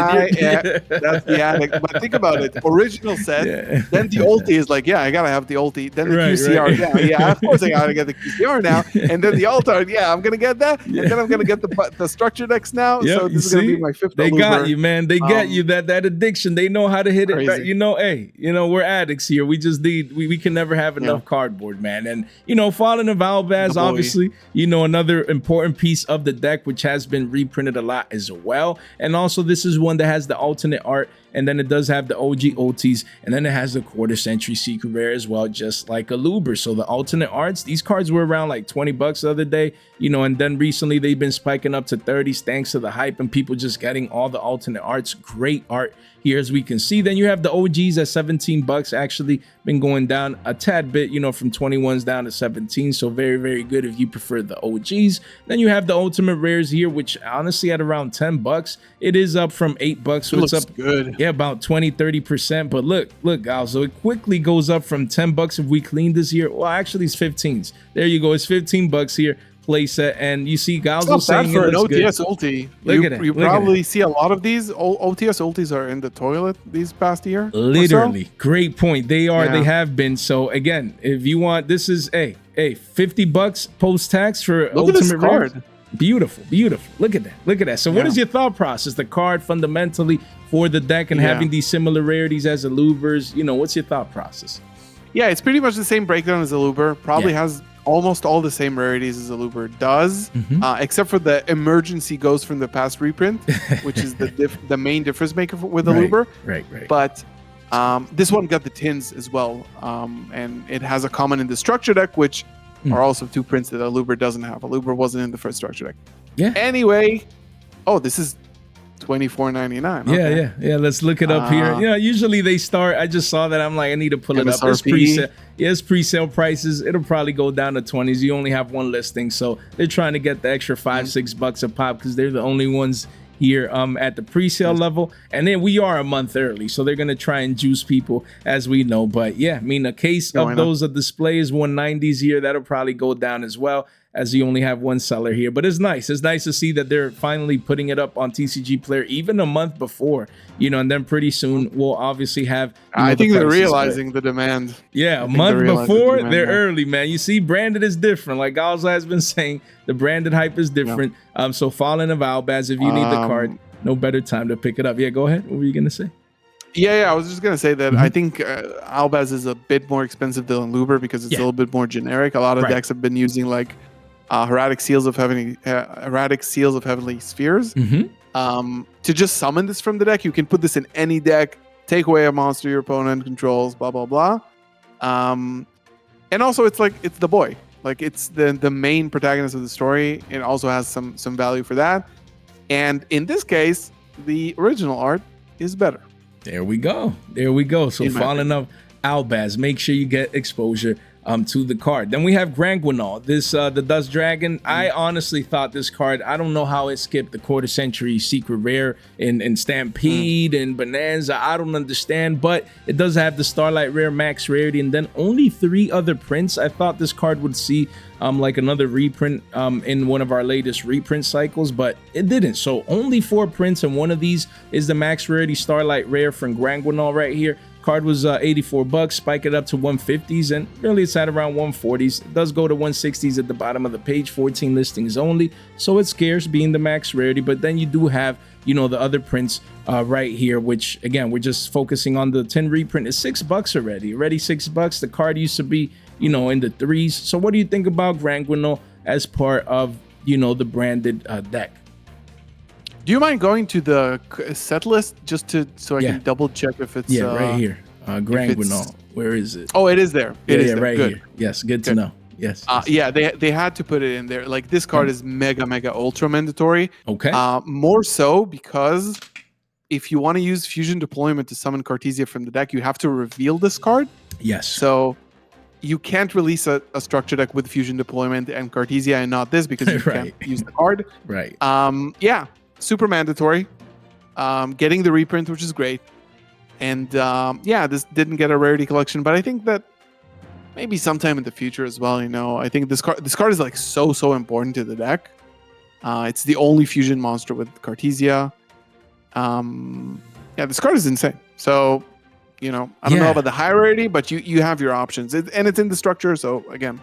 That's the addict. But think about it: original set, then the ulti is like, I gotta have the ulti. Then the QCR, of course I gotta get the QCR now. And then the alt art, I'm gonna get that. And then I'm gonna get the structure decks now. So this is gonna be my 5th. They Aluber. got you, man. They get you that addiction. They know how to hit it. We're addicts here. We just need. We can never have enough cardboard, man. And Fallen of Albaz, obviously, another important piece of the deck, which has been reprinted a lot as well. And also, this is one that has the alternate art and then it does have the OG OTs, and then it has the quarter century secret rare as well, just like a Luber. So the alternate arts, these cards were around like 20 bucks the other day, you know, and then recently they've been spiking up to 30s thanks to the hype and people just getting all the alternate arts. Great art here, as we can see. Then you have the OGs at 17 bucks, actually been going down a tad bit, you know, from 21s down to 17. So very, very good if you prefer the OGs. Then you have the ultimate rares here, which honestly at around 10 bucks, it is up from 8 bucks. So it's up good. Yeah, about 20-30%. But look, guys, so it quickly goes up from 10 bucks if we clean this here. Well, actually it's 15s. There you go. It's 15 bucks here. Playset, and you see Gals was saying for an OTS ulti. Look at it. You probably see a lot of these OTS ultis are in the toilet these past year. Literally, great point. They are. Yeah. They have been. So again, if you want, this is 50 bucks post tax for Look ultimate at this card. Rares. Beautiful, beautiful. Look at that. Look at that. So what is your thought process? The card fundamentally for the deck and having these similar rarities as the Lubers. You know, what's your thought process? Yeah, it's pretty much the same breakdown as a Luber. Probably has almost all the same rarities as a Luber does, except for the emergency ghost from the past reprint, which is the main difference maker with the Luber. Right. But this one got the tins as well, and it has a common in the structure deck, which are also 2 prints that a Luber doesn't have. A Luber wasn't in the first structure deck. Yeah. Anyway, this is $24.99. Okay. Yeah. Let's look it up here. You know, usually they start. I just saw that. I'm like, I need to pull it up. It's pre-sale. Yeah, it's pre-sale prices. It'll probably go down to 20s. You only have one listing, so they're trying to get the extra $5-6 a pop because they're the only ones here at the pre-sale level. And then we are a month early, so they're gonna try and juice people, as we know. But yeah, I mean, a case of those display is 190s here. That'll probably go down as well, as you only have one seller here. But it's nice. It's nice to see that they're finally putting it up on TCG Player even a month before, you know, and then pretty soon we'll obviously have, I think they're realizing the demand. Yeah, a month before, they're early, man. You see, branded is different. Like Galza has been saying, the branded hype is different. So Fallen of Albaz, if you need the card, no better time to pick it up. Yeah, go ahead. What were you going to say? Yeah, I was just going to say that I think Albaz is a bit more expensive than Luber because it's a little bit more generic. A lot of decks have been using like Erratic Seals of Heavenly Spheres. To just summon this from the deck, you can put this in any deck, take away a monster your opponent controls, blah blah blah. And also it's the boy, like it's the main protagonist of the story. It also has some value for that. And in this case, the original art is better. There we go. So Fallen of Albaz, make sure you get exposure to the card. Then we have Granguinol, this the Dust Dragon. I honestly thought this card, I don't know how it skipped the quarter century secret rare in Stampede and Bonanza. I don't understand, but it does have the Starlight Rare max rarity and then only 3 other prints. I thought this card would see like another reprint in one of our latest reprint cycles, but it didn't. So only 4 prints, and one of these is the max rarity Starlight Rare from Granguinol right here. Card was 84 bucks, spike it up to 150s, and really it's at around 140s. It does go to 160s at the bottom of the page, 14 listings only, so it's scarce being the max rarity. But then you do have, you know, the other prints right here, which again, we're just focusing on the 10 reprint. Is $6 already $6. The card used to be, you know, in the 3s. So what do you think about Granguinol as part of, you know, the branded deck? Do you mind going to the set list just so I can double check if it's right here, Granguinol. Where is it? Oh, it is there. It is there. Right good. Here. Yes, good to know. Yes. Yeah, they had to put it in there. Like this card is mega ultra mandatory. Okay. More so because if you want to use Fusion Deployment to summon Cartesia from the deck, you have to reveal this card. Yes. So you can't release a structure deck with Fusion Deployment and Cartesia and not this because you can't use the card. Right. Yeah. Super mandatory. Getting the reprint, which is great. And this didn't get a rarity collection, but I think that maybe sometime in the future as well, you know. I think this card is like so important to the deck. It's the only fusion monster with Cartesia. This card is insane. So, you know, I don't know about the high rarity, but you have your options. And it's in the structure, so again,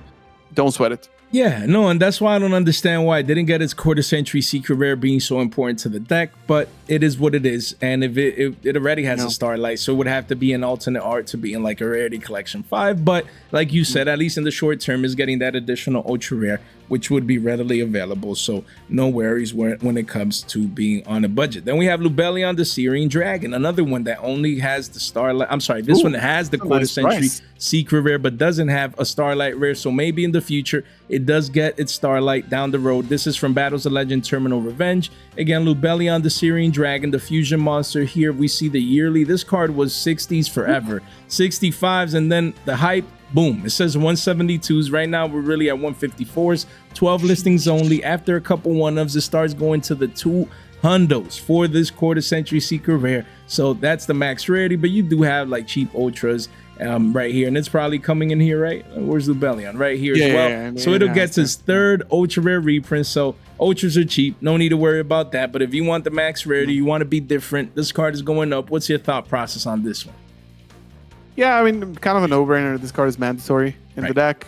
don't sweat it. Yeah, no, and that's why I don't understand why it didn't get its quarter century secret rare being so important to the deck, but it is what it is. And if it already has a Starlight, so it would have to be an alternate art to be in like a Rarity Collection 5. But like you said, at least in the short term, is getting that additional ultra rare, which would be readily available. So no worries when it comes to being on a budget. Then we have Lubellion the Syrian Dragon, another one that only has the Starlight. I'm sorry, this one has the quarter century secret rare, but doesn't have a Starlight rare. So maybe in the future, it does get its Starlight down the road. This is from Battles of Legend Terminal Revenge. Again, Lubellion the Syrian Dragon, the fusion monster. Here we see the yearly. This card was 60s forever, 65s, and then the hype, boom, it says 172s. Right now, we're really at 154s, 12 listings only. After a couple one-ofs, it starts going to the 200s for this quarter century secret rare. So that's the max rarity, but you do have like cheap ultras right here, and it's probably coming in here, right? Where's Lubellion? Right here as well. Yeah, so it'll get its third ultra rare reprint. So ultras are cheap, no need to worry about that. But if you want the max rarity, you want to be different, this card is going up. What's your thought process on this one? Yeah, I mean, kind of a no-brainer. This card is mandatory in the deck.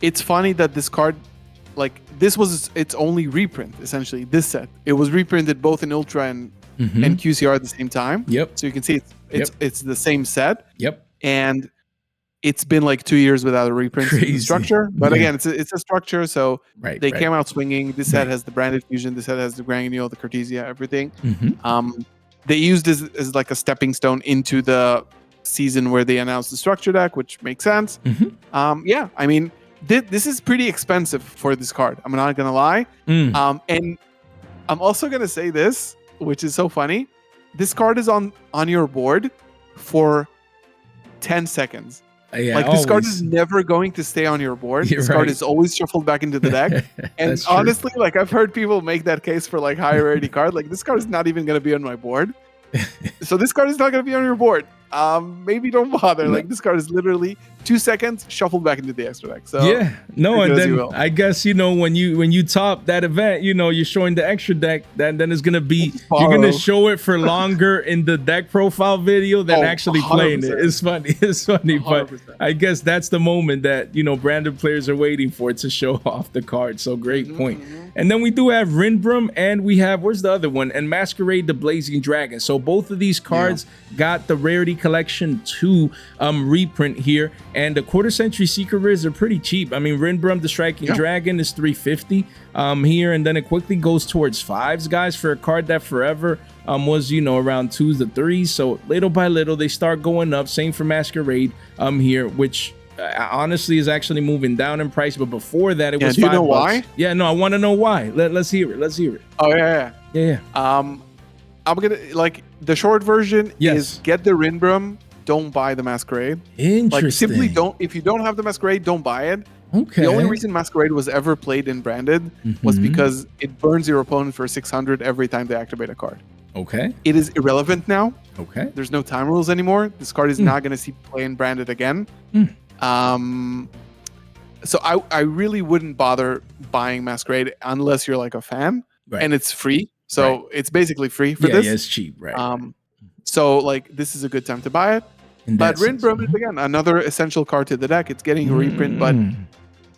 It's funny that this card, like, this was its only reprint, essentially, this set. It was reprinted both in Ultra and QCR at the same time. Yep. So you can see it's the same set. Yep. And it's been like 2 years without a reprint of the structure. But again, it's a structure, so they came out swinging. This set has the branded fusion. This set has the Granganil, the Cartesia, everything. They used this as like a stepping stone into the season where they announced the structure deck, which makes sense. Yeah, I mean, this is pretty expensive for this card. I'm not gonna lie. And I'm also gonna say this, which is so funny. This card is on your board for 10 seconds. Yeah, like, this card is never going to stay on your board. This card is always shuffled back into the deck. And honestly, like, I've heard people make that case for like higher rarity card. Like, this card is not even going to be on my board. So this card is not going to be on your board. Maybe don't bother. Like, this card is literally 2 seconds shuffled back into the extra deck. So yeah, no, and then I guess, you know, when you top that event, you know, you're showing the extra deck, then it's gonna be you're gonna show it for longer in the deck profile video than actually playing 100%. It's funny, 100%. But I guess that's the moment that, you know, branded players are waiting for, to show off the card. So great point. And then we do have Rinbrum, and we have, where's the other one? And Masquerade the Blazing Dragon. So both of these cards got the Rarity Collection 2 reprint here. And the quarter century secret rares are pretty cheap. I mean, Rinbrum the Striking Dragon is $350 here, and then it quickly goes towards $5s, guys, for a card that forever was, you know, around 2s to 3s. So little by little they start going up. Same for Masquerade here, which honestly is actually moving down in price. But before that, it was $5. Do you know why? Yeah, no, I want to know why. Let's hear it. Oh yeah. I'm gonna, like, the short version is get the Rinbrum. Don't buy the Masquerade. Interesting. Like, simply don't. If you don't have the Masquerade, don't buy it. Okay. The only reason Masquerade was ever played in branded was because it burns your opponent for 600 every time they activate a card. Okay. It is irrelevant now. Okay. There's no time rules anymore. This card is not going to see play in branded again. So I really wouldn't bother buying Masquerade unless you're like a fan, and it's free. So it's basically free for this. Yeah, it's cheap, right? So, like, this is a good time to buy it. But Rinbrum is, again, another essential card to the deck. It's getting a reprint, but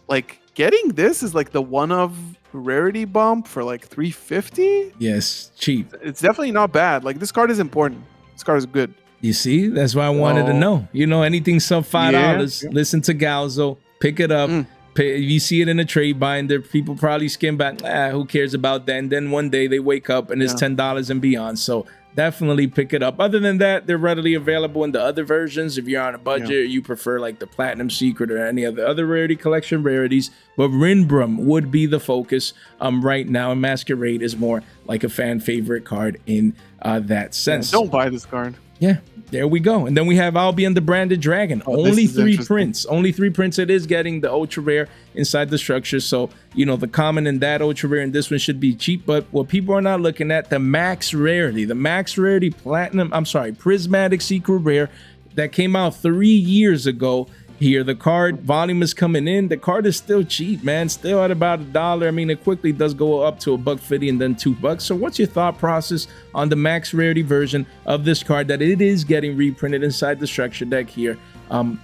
like, getting this is like the one of rarity bump for like $350. Yes, cheap. It's definitely not bad. Like, this card is important. This card is good. You see, that's why I wanted to know. You know, anything sub $5. Listen to Galzo, pick it up. If you see it in a trade binder, people probably skim back. Who cares about that? And then one day they wake up and it's $10 and beyond. So definitely pick it up. Other than that, they're readily available in the other versions. If you're on a budget, or you prefer like the Platinum Secret or any of the other Rarity Collection rarities. But Rinbrum would be the focus right now. And Masquerade is more like a fan favorite card in that sense. Don't buy this card. Yeah, there we go. And then we have Albion the Branded Dragon. Only 3 prints. Only 3 prints. It is getting the ultra rare inside the structure. So, you know, the common in that ultra rare and this one should be cheap. But what people are not looking at, the max rarity. The max rarity prismatic secret rare that came out 3 years ago. Here, the card volume is coming in. The card is still cheap, man. Still at about $1. I mean, it quickly does go up to $1.50 and then $2. So what's your thought process on the max rarity version of this card that it is getting reprinted inside the structure deck here?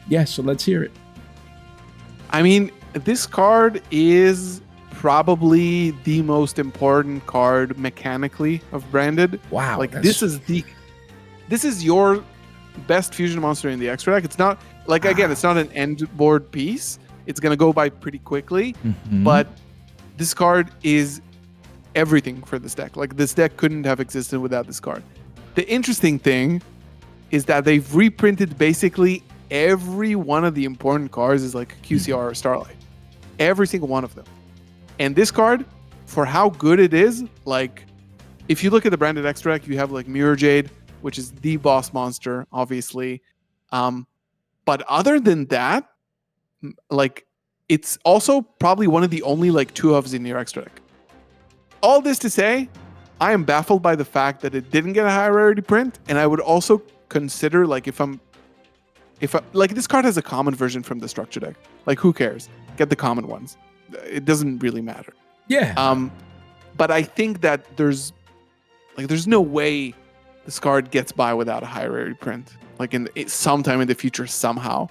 Yeah, so let's hear it. I mean, This card is probably the most important card mechanically of Branded. Wow. Like this is your best fusion monster in the extra deck. It's not like, again, it's not an end board piece. It's gonna go by pretty quickly, but this card is everything for this deck. Like this deck couldn't have existed without this card. The interesting thing is that they've reprinted basically every one of the important cards is like QCR or Starlight. Every single one of them. And this card, for how good it is, like if you look at the Branded extra deck, you have like Mirror Jade, which is the boss monster, obviously. But other than that, like it's also probably one of the only like 2-ofs in your extra deck. All this to say, I am baffled by the fact that it didn't get a high rarity print, and I would also consider like if like this card has a common version from the structure deck. Like who cares? Get the common ones. It doesn't really matter. Yeah. But I think that there's no way this card gets by without a high rarity print. Like sometime in the future somehow.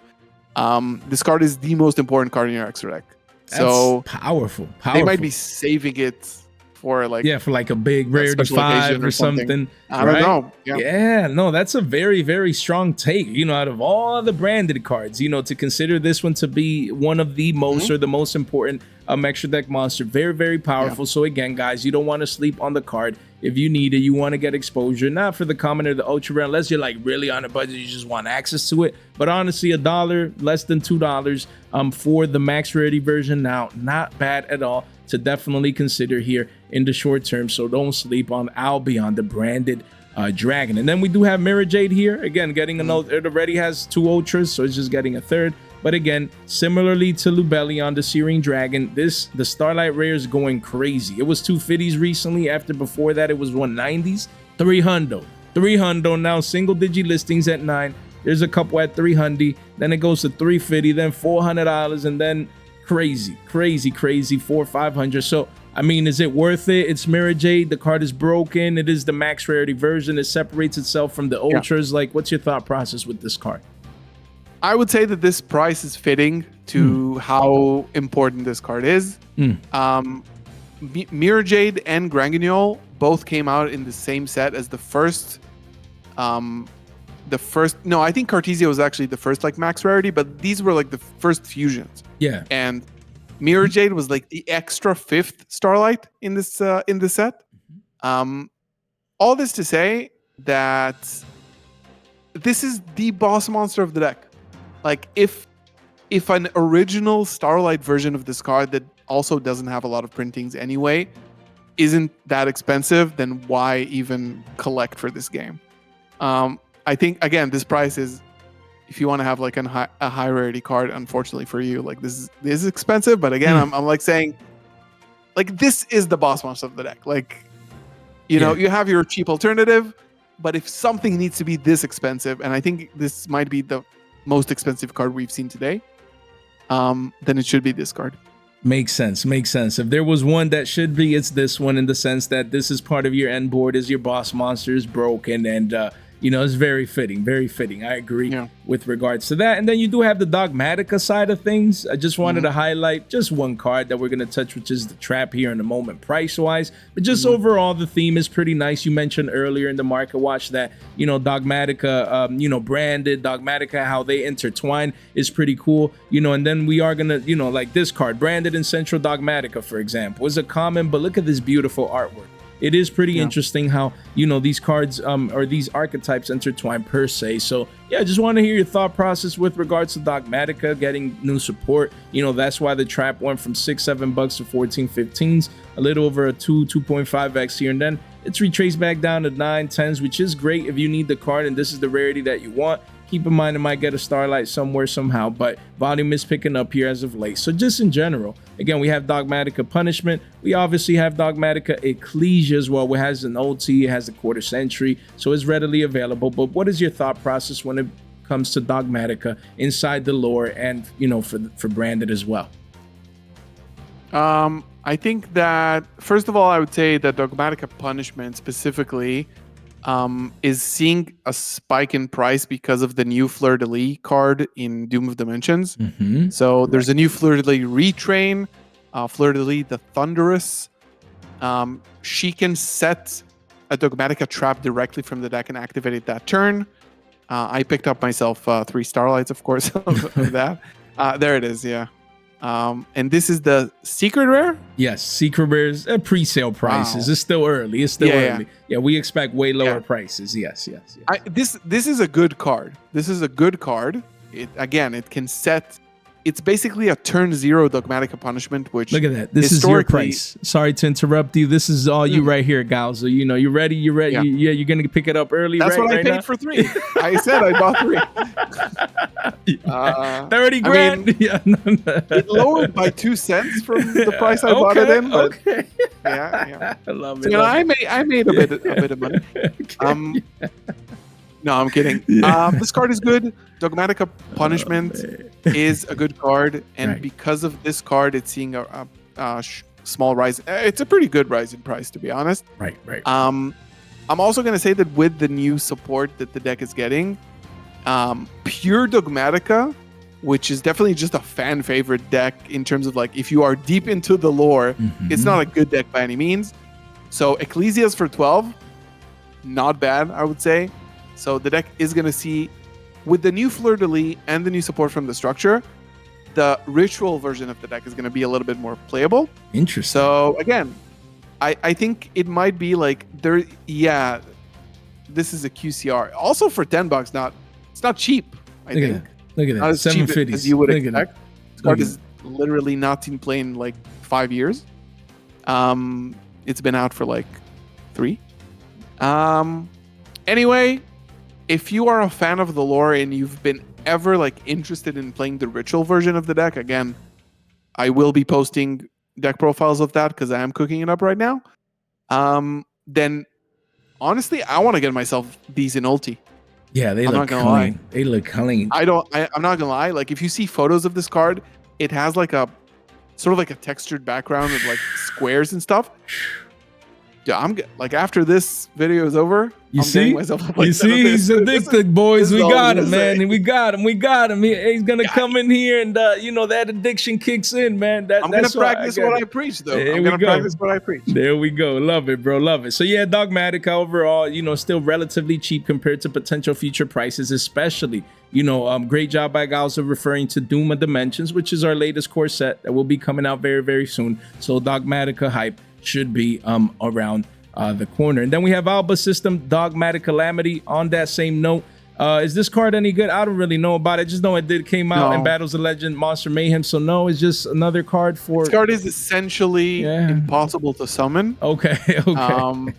This card is the most important card in your extra deck. So powerful. They might be saving it for like a big rarity 5 or something. I don't know. Yeah, no, that's a very, very strong take. Out of all the Branded cards, to consider this one to be one of the most or the most important extra deck monster. Very, very powerful. So again, guys, you don't want to sleep on the card. If you need it, you want to get exposure, not for the common or the ultra rare, unless you're like really on a budget, you just want access to it. But honestly, $1, less than $2 for the max rarity version now, not bad at all to definitely consider here in the short term. So don't sleep on Albion, the Branded dragon. And then we do have Mirror Jade here. Again, getting another, it already has 2 ultras, so it's just getting a third. But again, similarly to Lubellion, the Searing Dragon, the Starlight Rare is going crazy. It was 250s recently. Before that, it was 190s. 300 now, single digit listings at 9. There's a couple at 300. Then it goes to 350, then $400, and then crazy, 400, 500. So I mean, is it worth it? It's Mirror Jade. The card is broken. It is the max rarity version. It separates itself from the ultras. Like, what's your thought process with this card? I would say that this price is fitting to how important this card is. Mirror Jade and Granguignol both came out in the same set as the first. No, I think Cartesia was actually the first like max rarity, but these were like the first fusions. Yeah. And Mirror Jade was like the extra 5th Starlight in this set. All this to say that this is the boss monster of the deck. Like if an original Starlight version of this card that also doesn't have a lot of printings anyway isn't that expensive, then why even collect for this game? I think again, this price is, if you want to have like a high rarity card, unfortunately for you, like this is expensive. But again, I'm like saying, like this is the boss monster of the deck. Like, you know, you have your cheap alternative, but if something needs to be this expensive, and I think this might be the most expensive card we've seen today, then it should be this card. Makes sense. If there was one that should be, it's this one, in the sense that this is part of your end board, is your boss monster is broken, and it's very fitting. I agree with regards to that. And then you do have the Dogmatica side of things. I just wanted to highlight just one card that we're going to touch, which is the Trap here in a moment, price-wise. But just overall, the theme is pretty nice. You mentioned earlier in the market watch that, Dogmatica, branded Dogmatica, how they intertwine is pretty cool. And then we are going to, like this card, branded in Central Dogmatica, for example, is a common, but look at this beautiful artwork. It is pretty interesting how, these cards or these archetypes intertwine per se. So, I just want to hear your thought process with regards to Dogmatica getting new support. That's why the Trap went from $6-7 to 14-15s, a little over a 2.5x here. And then it's retraced back down to 9-10s, which is great if you need the card and this is the rarity that you want. Keep in mind, it might get a Starlight somewhere, somehow, but volume is picking up here as of late. So just in general, again, we have Dogmatica Punishment. We obviously have Dogmatica Ecclesia as well, which has an OT, it has a quarter century, so it's readily available. But what is your thought process when it comes to Dogmatica inside the lore and, for branded as well? I think that, first of all, I would say that Dogmatica Punishment specifically is seeing a spike in price because of the new Fleur de Lis card in Doom of Dimensions. So there's a new Fleur de Lis retrain, Fleur de Lis the Thunderous. She can set a Dogmatica trap directly from the deck and activate it that turn. I picked up myself 3 Starlights, of course, of that. There it is, yeah. And this is the secret rare? Yes, secret rares at pre-sale prices. It's still early. It's still early. Yeah, we expect way lower prices. Yes. This is a good card. This is a good card. It can set. It's basically a turn 0 Dogmatica punishment, which look at that. This is your price. Sorry to interrupt you. This is all you right here, Galzo. You know, you ready? You ready? Yeah, you're gonna pick it up early. That's what I paid for 3. I said I bought 3. 30 grand. It lowered by 2 cents from the price I bought it in. But yeah. I love it. So I made a bit of money. No, I'm kidding. This card is good. Dogmatica Punishment is a good card, and because of this card, it's seeing a small rise. It's a pretty good rise in price, to be honest. Right. I'm also going to say that with the new support that the deck is getting, Pure Dogmatica, which is definitely just a fan favorite deck in terms of like if you are deep into the lore, it's not a good deck by any means. So Ecclesias for 12, not bad, I would say. So the deck is going to see, with the new Fleur de Lis and the new support from the structure, the ritual version of the deck is going to be a little bit more playable. Interesting. So again, I think it might be like there. Yeah, this is a QCR. Also for $10, it's not cheap. I think. Look at that. Not as cheap 750s. as you would expect. This card is literally not in play in like 5 years. It's been out for like 3. Anyway, if you are a fan of the lore and you've been ever like interested in playing the ritual version of the deck, again, I will be posting deck profiles of that because I am cooking it up right now. Then honestly, I want to get myself these in ulti. Yeah, they look clean. They look clean. I'm not gonna lie. Like if you see photos of this card, it has like a sort of like a textured background with like squares and stuff. Yeah, I'm like after this video is over, you see, he's addicted, boys. We got him, man. We got him. He's gonna come in here, and that addiction kicks in, man. I'm gonna practice what I preach, though. I'm gonna practice what I preach. There we go. Love it, bro. Love it. So yeah, Dogmatica overall, still relatively cheap compared to potential future prices, especially. Great job by Galzo referring to Doom of Dimensions, which is our latest core set that will be coming out very, very soon. So Dogmatica hype should be around the corner. And then we have Alba System Dogmatic Calamity. On that same note, is this card any good? I don't really know about it. Just know it came out in Battles of Legend Monster Mayhem. So no, it's just another card for... This card is essentially impossible to summon. Okay.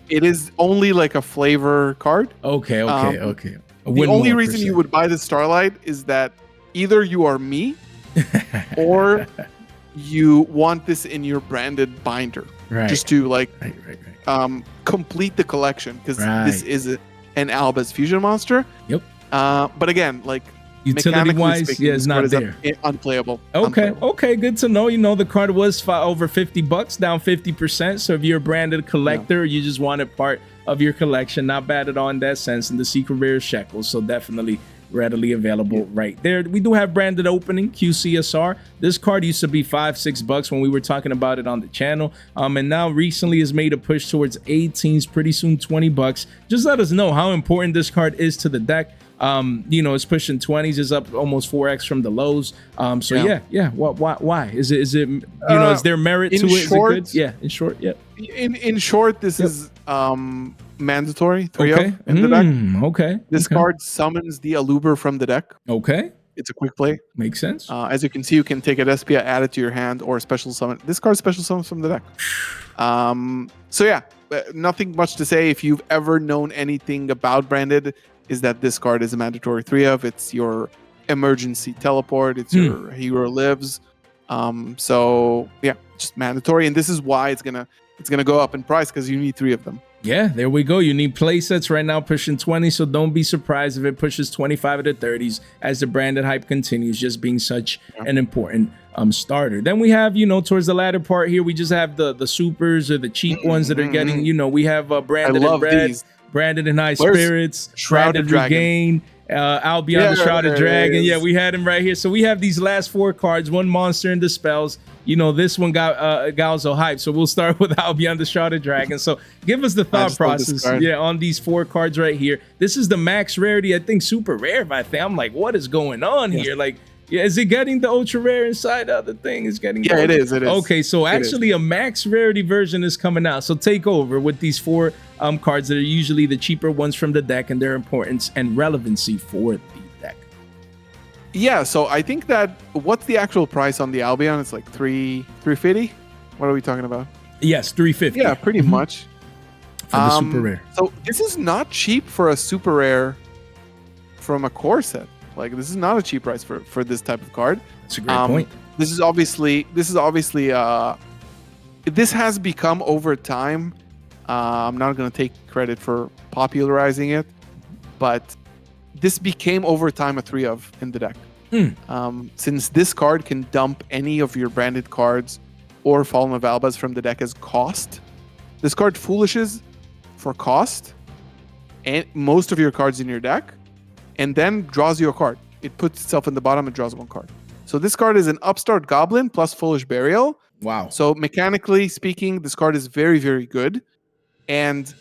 It is only like a flavor card. Okay. The only reason you would buy the Starlight is that either you are me or you want this in your branded binder, just to complete the collection, because this is an Alba's fusion monster. Yep. But again, like utility wise, it's not there. Unplayable. Okay, good to know. The card was over $50, down 50%. So if you're a branded collector, you just wanted part of your collection, not bad at all in that sense. And the secret rare is shekels, so definitely readily available right there. We do have branded opening QCSR. This card used to be $5-6 when we were talking about it on the channel, and now recently has made a push towards 18s, pretty soon $20. Just let us know how important this card is to the deck. It's pushing 20s, is up almost 4x from the lows. Why is it is there merit to it? Short, is it good? In short, in short, this is mandatory 3 in the deck. This card summons the Aluber from the deck. It's a quick play. Makes sense. As you can see, you can take an Espia, add it to your hand, or special summon. This card special summons from the deck. Nothing much to say. If you've ever known anything about branded, is that this card is a mandatory 3 of. It's your emergency teleport. It's your hero lives. Just mandatory, and this is why it's gonna go up in price, because you need 3 of them. Yeah, there we go. You need play sets right now pushing 20, so don't be surprised if it pushes 25 to 30s as the branded hype continues, just being such an important starter. Then we have, towards the latter part here, we just have the supers or the cheap ones that are getting, we have branded in red. Branded in High Where's Spirits, Shrouded Branded Dragon? Regain, Albion the Shrouded Dragon. Yeah, we had him right here. So we have these last 4 cards, one Monster and Dispels. You know, this one got Galzo hype. So we'll start with Albion the Shrouded Dragon. So give us the thought process on these 4 cards right here. This is the max rarity, I think super rare, but I'm like, what is going on here? Like, yeah, is it getting the ultra rare inside of the thing? Is getting it is. Okay, so actually a max rarity version is coming out. So take over with these 4 cards that are usually the cheaper ones from the deck and their importance and relevancy for the deck. Yeah, so I think that what's the actual price on the Albion? It's like $350. What are we talking about? Yes, $350. Yeah, pretty much. For the super rare. So this is not cheap for a super rare from a core set. Like, this is not a cheap price for this type of card. That's a great point. This has become over time. I'm not going to take credit for popularizing it, but this became over time a 3 of in the deck. Since this card can dump any of your branded cards or Fallen of Albas from the deck as cost, this card foolishes for cost and most of your cards in your deck, and then draws you a card. It puts itself in the bottom and draws 1 card. So this card is an Upstart Goblin plus Foolish Burial. Wow. So mechanically speaking, this card is very, very good. And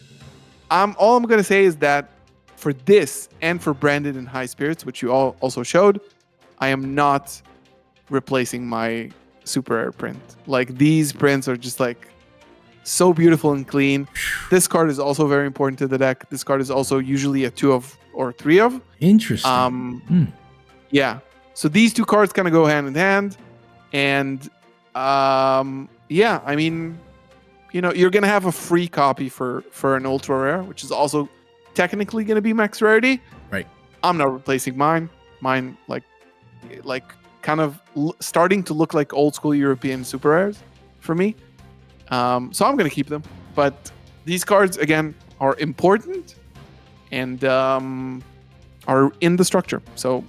all I'm going to say is that for this and for Branded in High Spirits, which you all also showed, I am not replacing my super rare print. Like, these prints are just like so beautiful and clean. This card is also very important to the deck. This card is also usually a 2 of or 3 of. Interesting. Yeah. So these 2 cards kind of go hand in hand. And yeah, I mean, you know, you're gonna have a free copy for an ultra rare, which is also technically gonna be max rarity. Right. I'm not replacing mine. Mine like kind of starting to look like old school European super rares for me. So I'm gonna keep them. But these cards again are important and are in the structure, so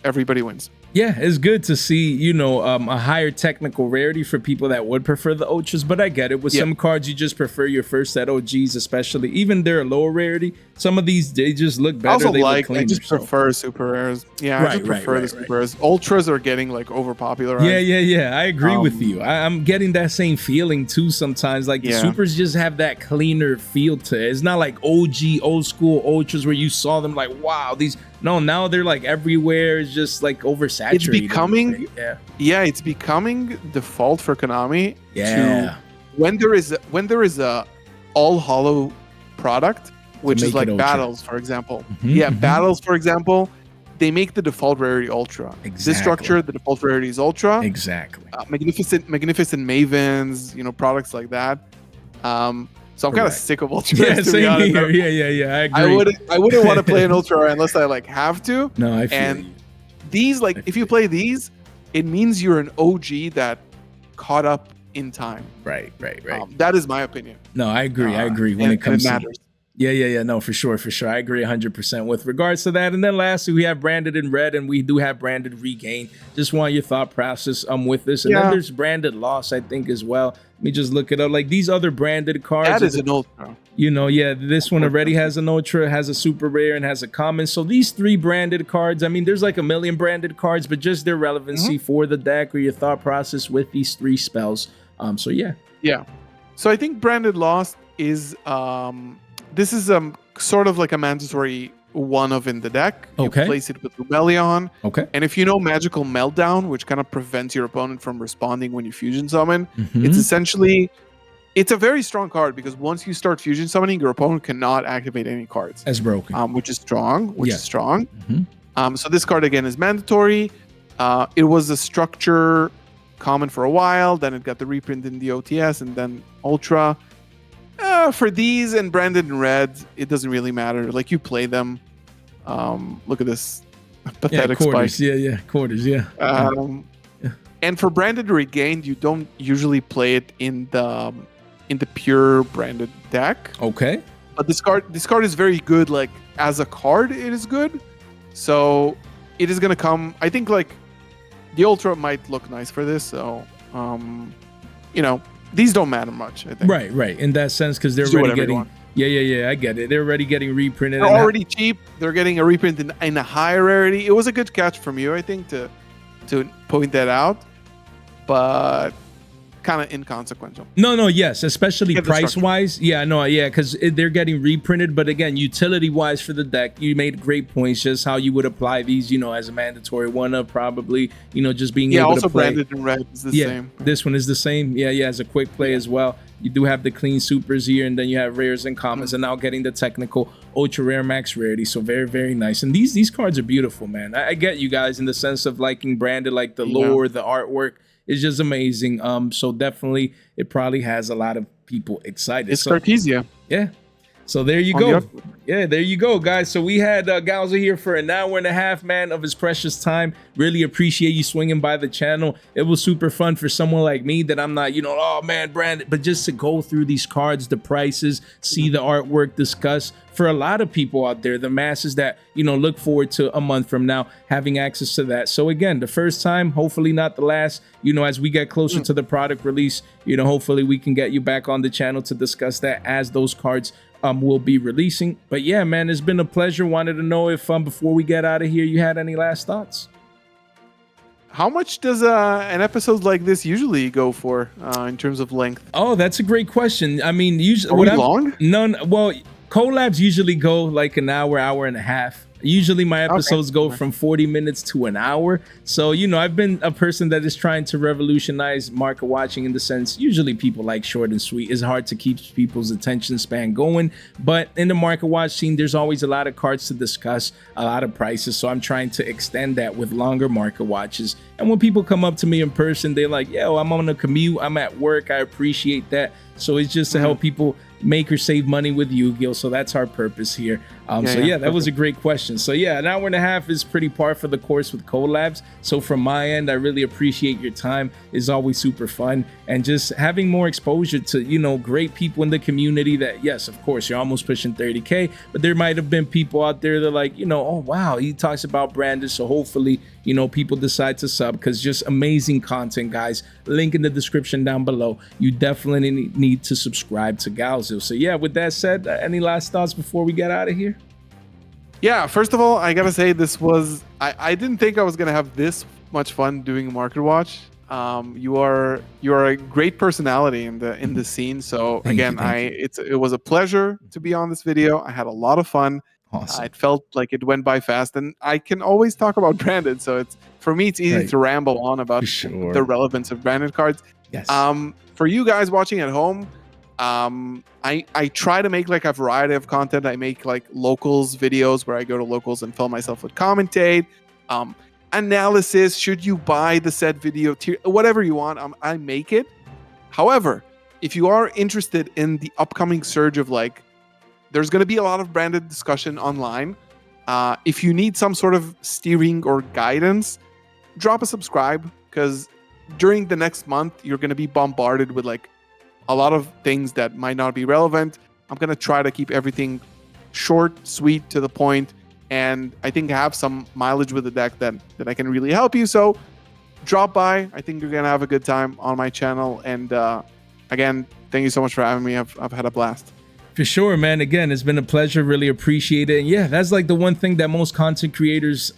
everybody wins. Yeah, it's good to see, you know, a higher technical rarity for people that would prefer the ultras, but I get it. With some cards, you just prefer your first set OGs, especially. Even they're lower rarity. Some of these, they just look better. Also, they like, look cleaner, I just prefer super rares. Yeah, I just prefer the super rares. Ultras are getting like overpopularized. Yeah. I agree with you. I'm getting that same feeling too sometimes. Like the supers just have that cleaner feel to it. It's not like OG, old school ultras where you saw them like, wow, these. No, now they're like everywhere. It's just like oversaturated. It's becoming, it's becoming default for Konami. Yeah. When there is a all hollow product, which is like Battles, for example. Battles, for example, they make the default rarity Ultra. This structure, the default rarity is Ultra. Exactly. Magnificent Mavens, you know, products like that. So I'm kind of sick of ultra. Yeah, same here. Yeah. I agree. I wouldn't want to play an ultra unless I like have to. No, I feel you. These, like, if you play these, it means you're an OG that caught up in time. Right. That is my opinion. No, I agree. I agree when it comes to matters. Yeah. No, for sure. I agree 100% with regards to that. And then lastly, we have Branded in Red, and we do have Branded Regain. Just want your thought process with this. And then there's Branded Loss, I think, as well. Let me just look it up. Like these other branded cards. That is an ultra. You know, this one already has an ultra, has a super rare, and has a common. So these 3 branded cards, I mean, there's like a million branded cards, but just their relevancy for the deck or your thought process with these 3 spells. So yeah. So I think Branded Lost is this is sort of like a mandatory 1 of in the deck. You place it with Rebellion. And if you know Magical Meltdown, which kind of prevents your opponent from responding when you fusion summon, it's essentially, it's a very strong card because once you start fusion summoning, your opponent cannot activate any cards. As broken. Which is strong. So this card again is mandatory. It was a structure common for a while, then it got the reprint in the OTS and then Ultra. For these and Branded in Red, it doesn't really matter. Like, you play them. Look at this pathetic quarters. spike. Quarters. And for Branded Regained, you don't usually play it in the pure branded deck. But this card is very good. Like, as a card, it is good. So it is gonna come. I think like the Ultra might look nice for this. So you know. These don't matter much, I think. Right. In that sense, because they're already getting Yeah. I get it. They're already getting reprinted. They're and already cheap. They're getting a reprint in a higher rarity. It was a good catch from you, I think, to point that out, but kind of inconsequential. No, yes, especially Get the price structure. wise. Yeah, no, yeah, because they're getting reprinted. But again, utility wise for the deck, you made great points. Just how you would apply these, as a mandatory one of probably, just being Yeah, able also to play. branded in red is the Yeah, same. this one is the same. Yeah, as a quick play as well. You do have the clean supers here, and then you have rares and commons, and now getting the technical ultra rare max rarity. So very, very nice. And these cards are beautiful, man. I get you guys in the sense of liking branded, like the lore, the artwork is just amazing. So definitely, it probably has a lot of people excited. It's Cartesia. Yeah. So there you go. Yeah, there you go, guys. So we had Galza here for an hour and a half, man, of his precious time. Really appreciate you swinging by the channel. It was super fun for someone like me that I'm not, oh man, branded, but just to go through these cards, the prices, see the artwork, discuss. For a lot of people out there, the masses that, look forward to a month from now having access to that. So again, the first time, hopefully not the last, as we get closer to the product release, hopefully we can get you back on the channel to discuss that as those cards will be releasing. But yeah, man, it's been a pleasure. Wanted to know if before we get out of here, you had any last thoughts? How much does an episode like this usually go for in terms of length? Oh, that's a great question. I mean, usually long? No, well, collabs usually go like an hour and a half. Usually my episodes go from 40 minutes to an hour. So, I've been a person that is trying to revolutionize market watching in the sense, usually people like short and sweet. It's hard to keep people's attention span going. But in the market watch scene, there's always a lot of cards to discuss, a lot of prices. So I'm trying to extend that with longer market watches. And when people come up to me in person, they're like, yo, I'm on a commute, I'm at work, I appreciate that. So it's just to help people make or save money with Yu-Gi-Oh! So that's our purpose here. That was a great question. So yeah, an hour and a half is pretty par for the course with collabs. So from my end, I really appreciate your time. It's always super fun. And just having more exposure to, great people in the community that, yes, of course, you're almost pushing 30K, but there might have been people out there that are like, oh, wow, he talks about branded. So hopefully, people decide to sub because just amazing content, guys. Link in the description down below. You definitely need to subscribe to Galzo. So yeah, with that said, any last thoughts before we get out of here? Yeah, first of all, I gotta say this was I didn't think I was gonna have this much fun doing Market Watch. You are a great personality in the scene. So again, it was a pleasure to be on this video. I had a lot of fun. Awesome. It felt like it went by fast, and I can always talk about branded. So for me, it's easy to ramble on about the relevance of branded cards. Yes. For you guys watching at home, I try to make like a variety of content. I make like locals videos where I go to locals and film myself with commentate, analysis. Should you buy the said video, whatever you want, I make it. However, if you are interested in the upcoming surge of there's going to be a lot of branded discussion online. If you need some sort of steering or guidance, drop a subscribe, because during the next month, you're going to be bombarded with a lot of things that might not be relevant. I'm going to try to keep everything short, sweet, to the point, and I think I have some mileage with the deck that I can really help you. So drop by. I think you're going to have a good time on my channel. And again, thank you so much for having me. I've had a blast. For sure, man. Again, it's been a pleasure. Really appreciate it. And yeah, that's like the one thing that most content creators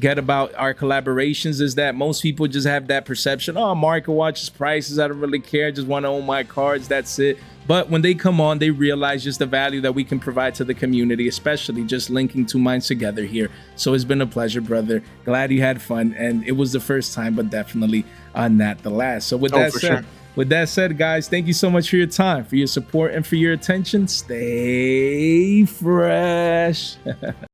get about our collaborations is that most people just have that perception. Oh, market watches prices. I don't really care. Just want to own my cards. That's it. But when they come on, they realize just the value that we can provide to the community, especially just linking two minds together here. So it's been a pleasure, brother. Glad you had fun. And it was the first time, but definitely not the last. So with that said, with that said, guys, thank you so much for your time, for your support, and for your attention. Stay fresh.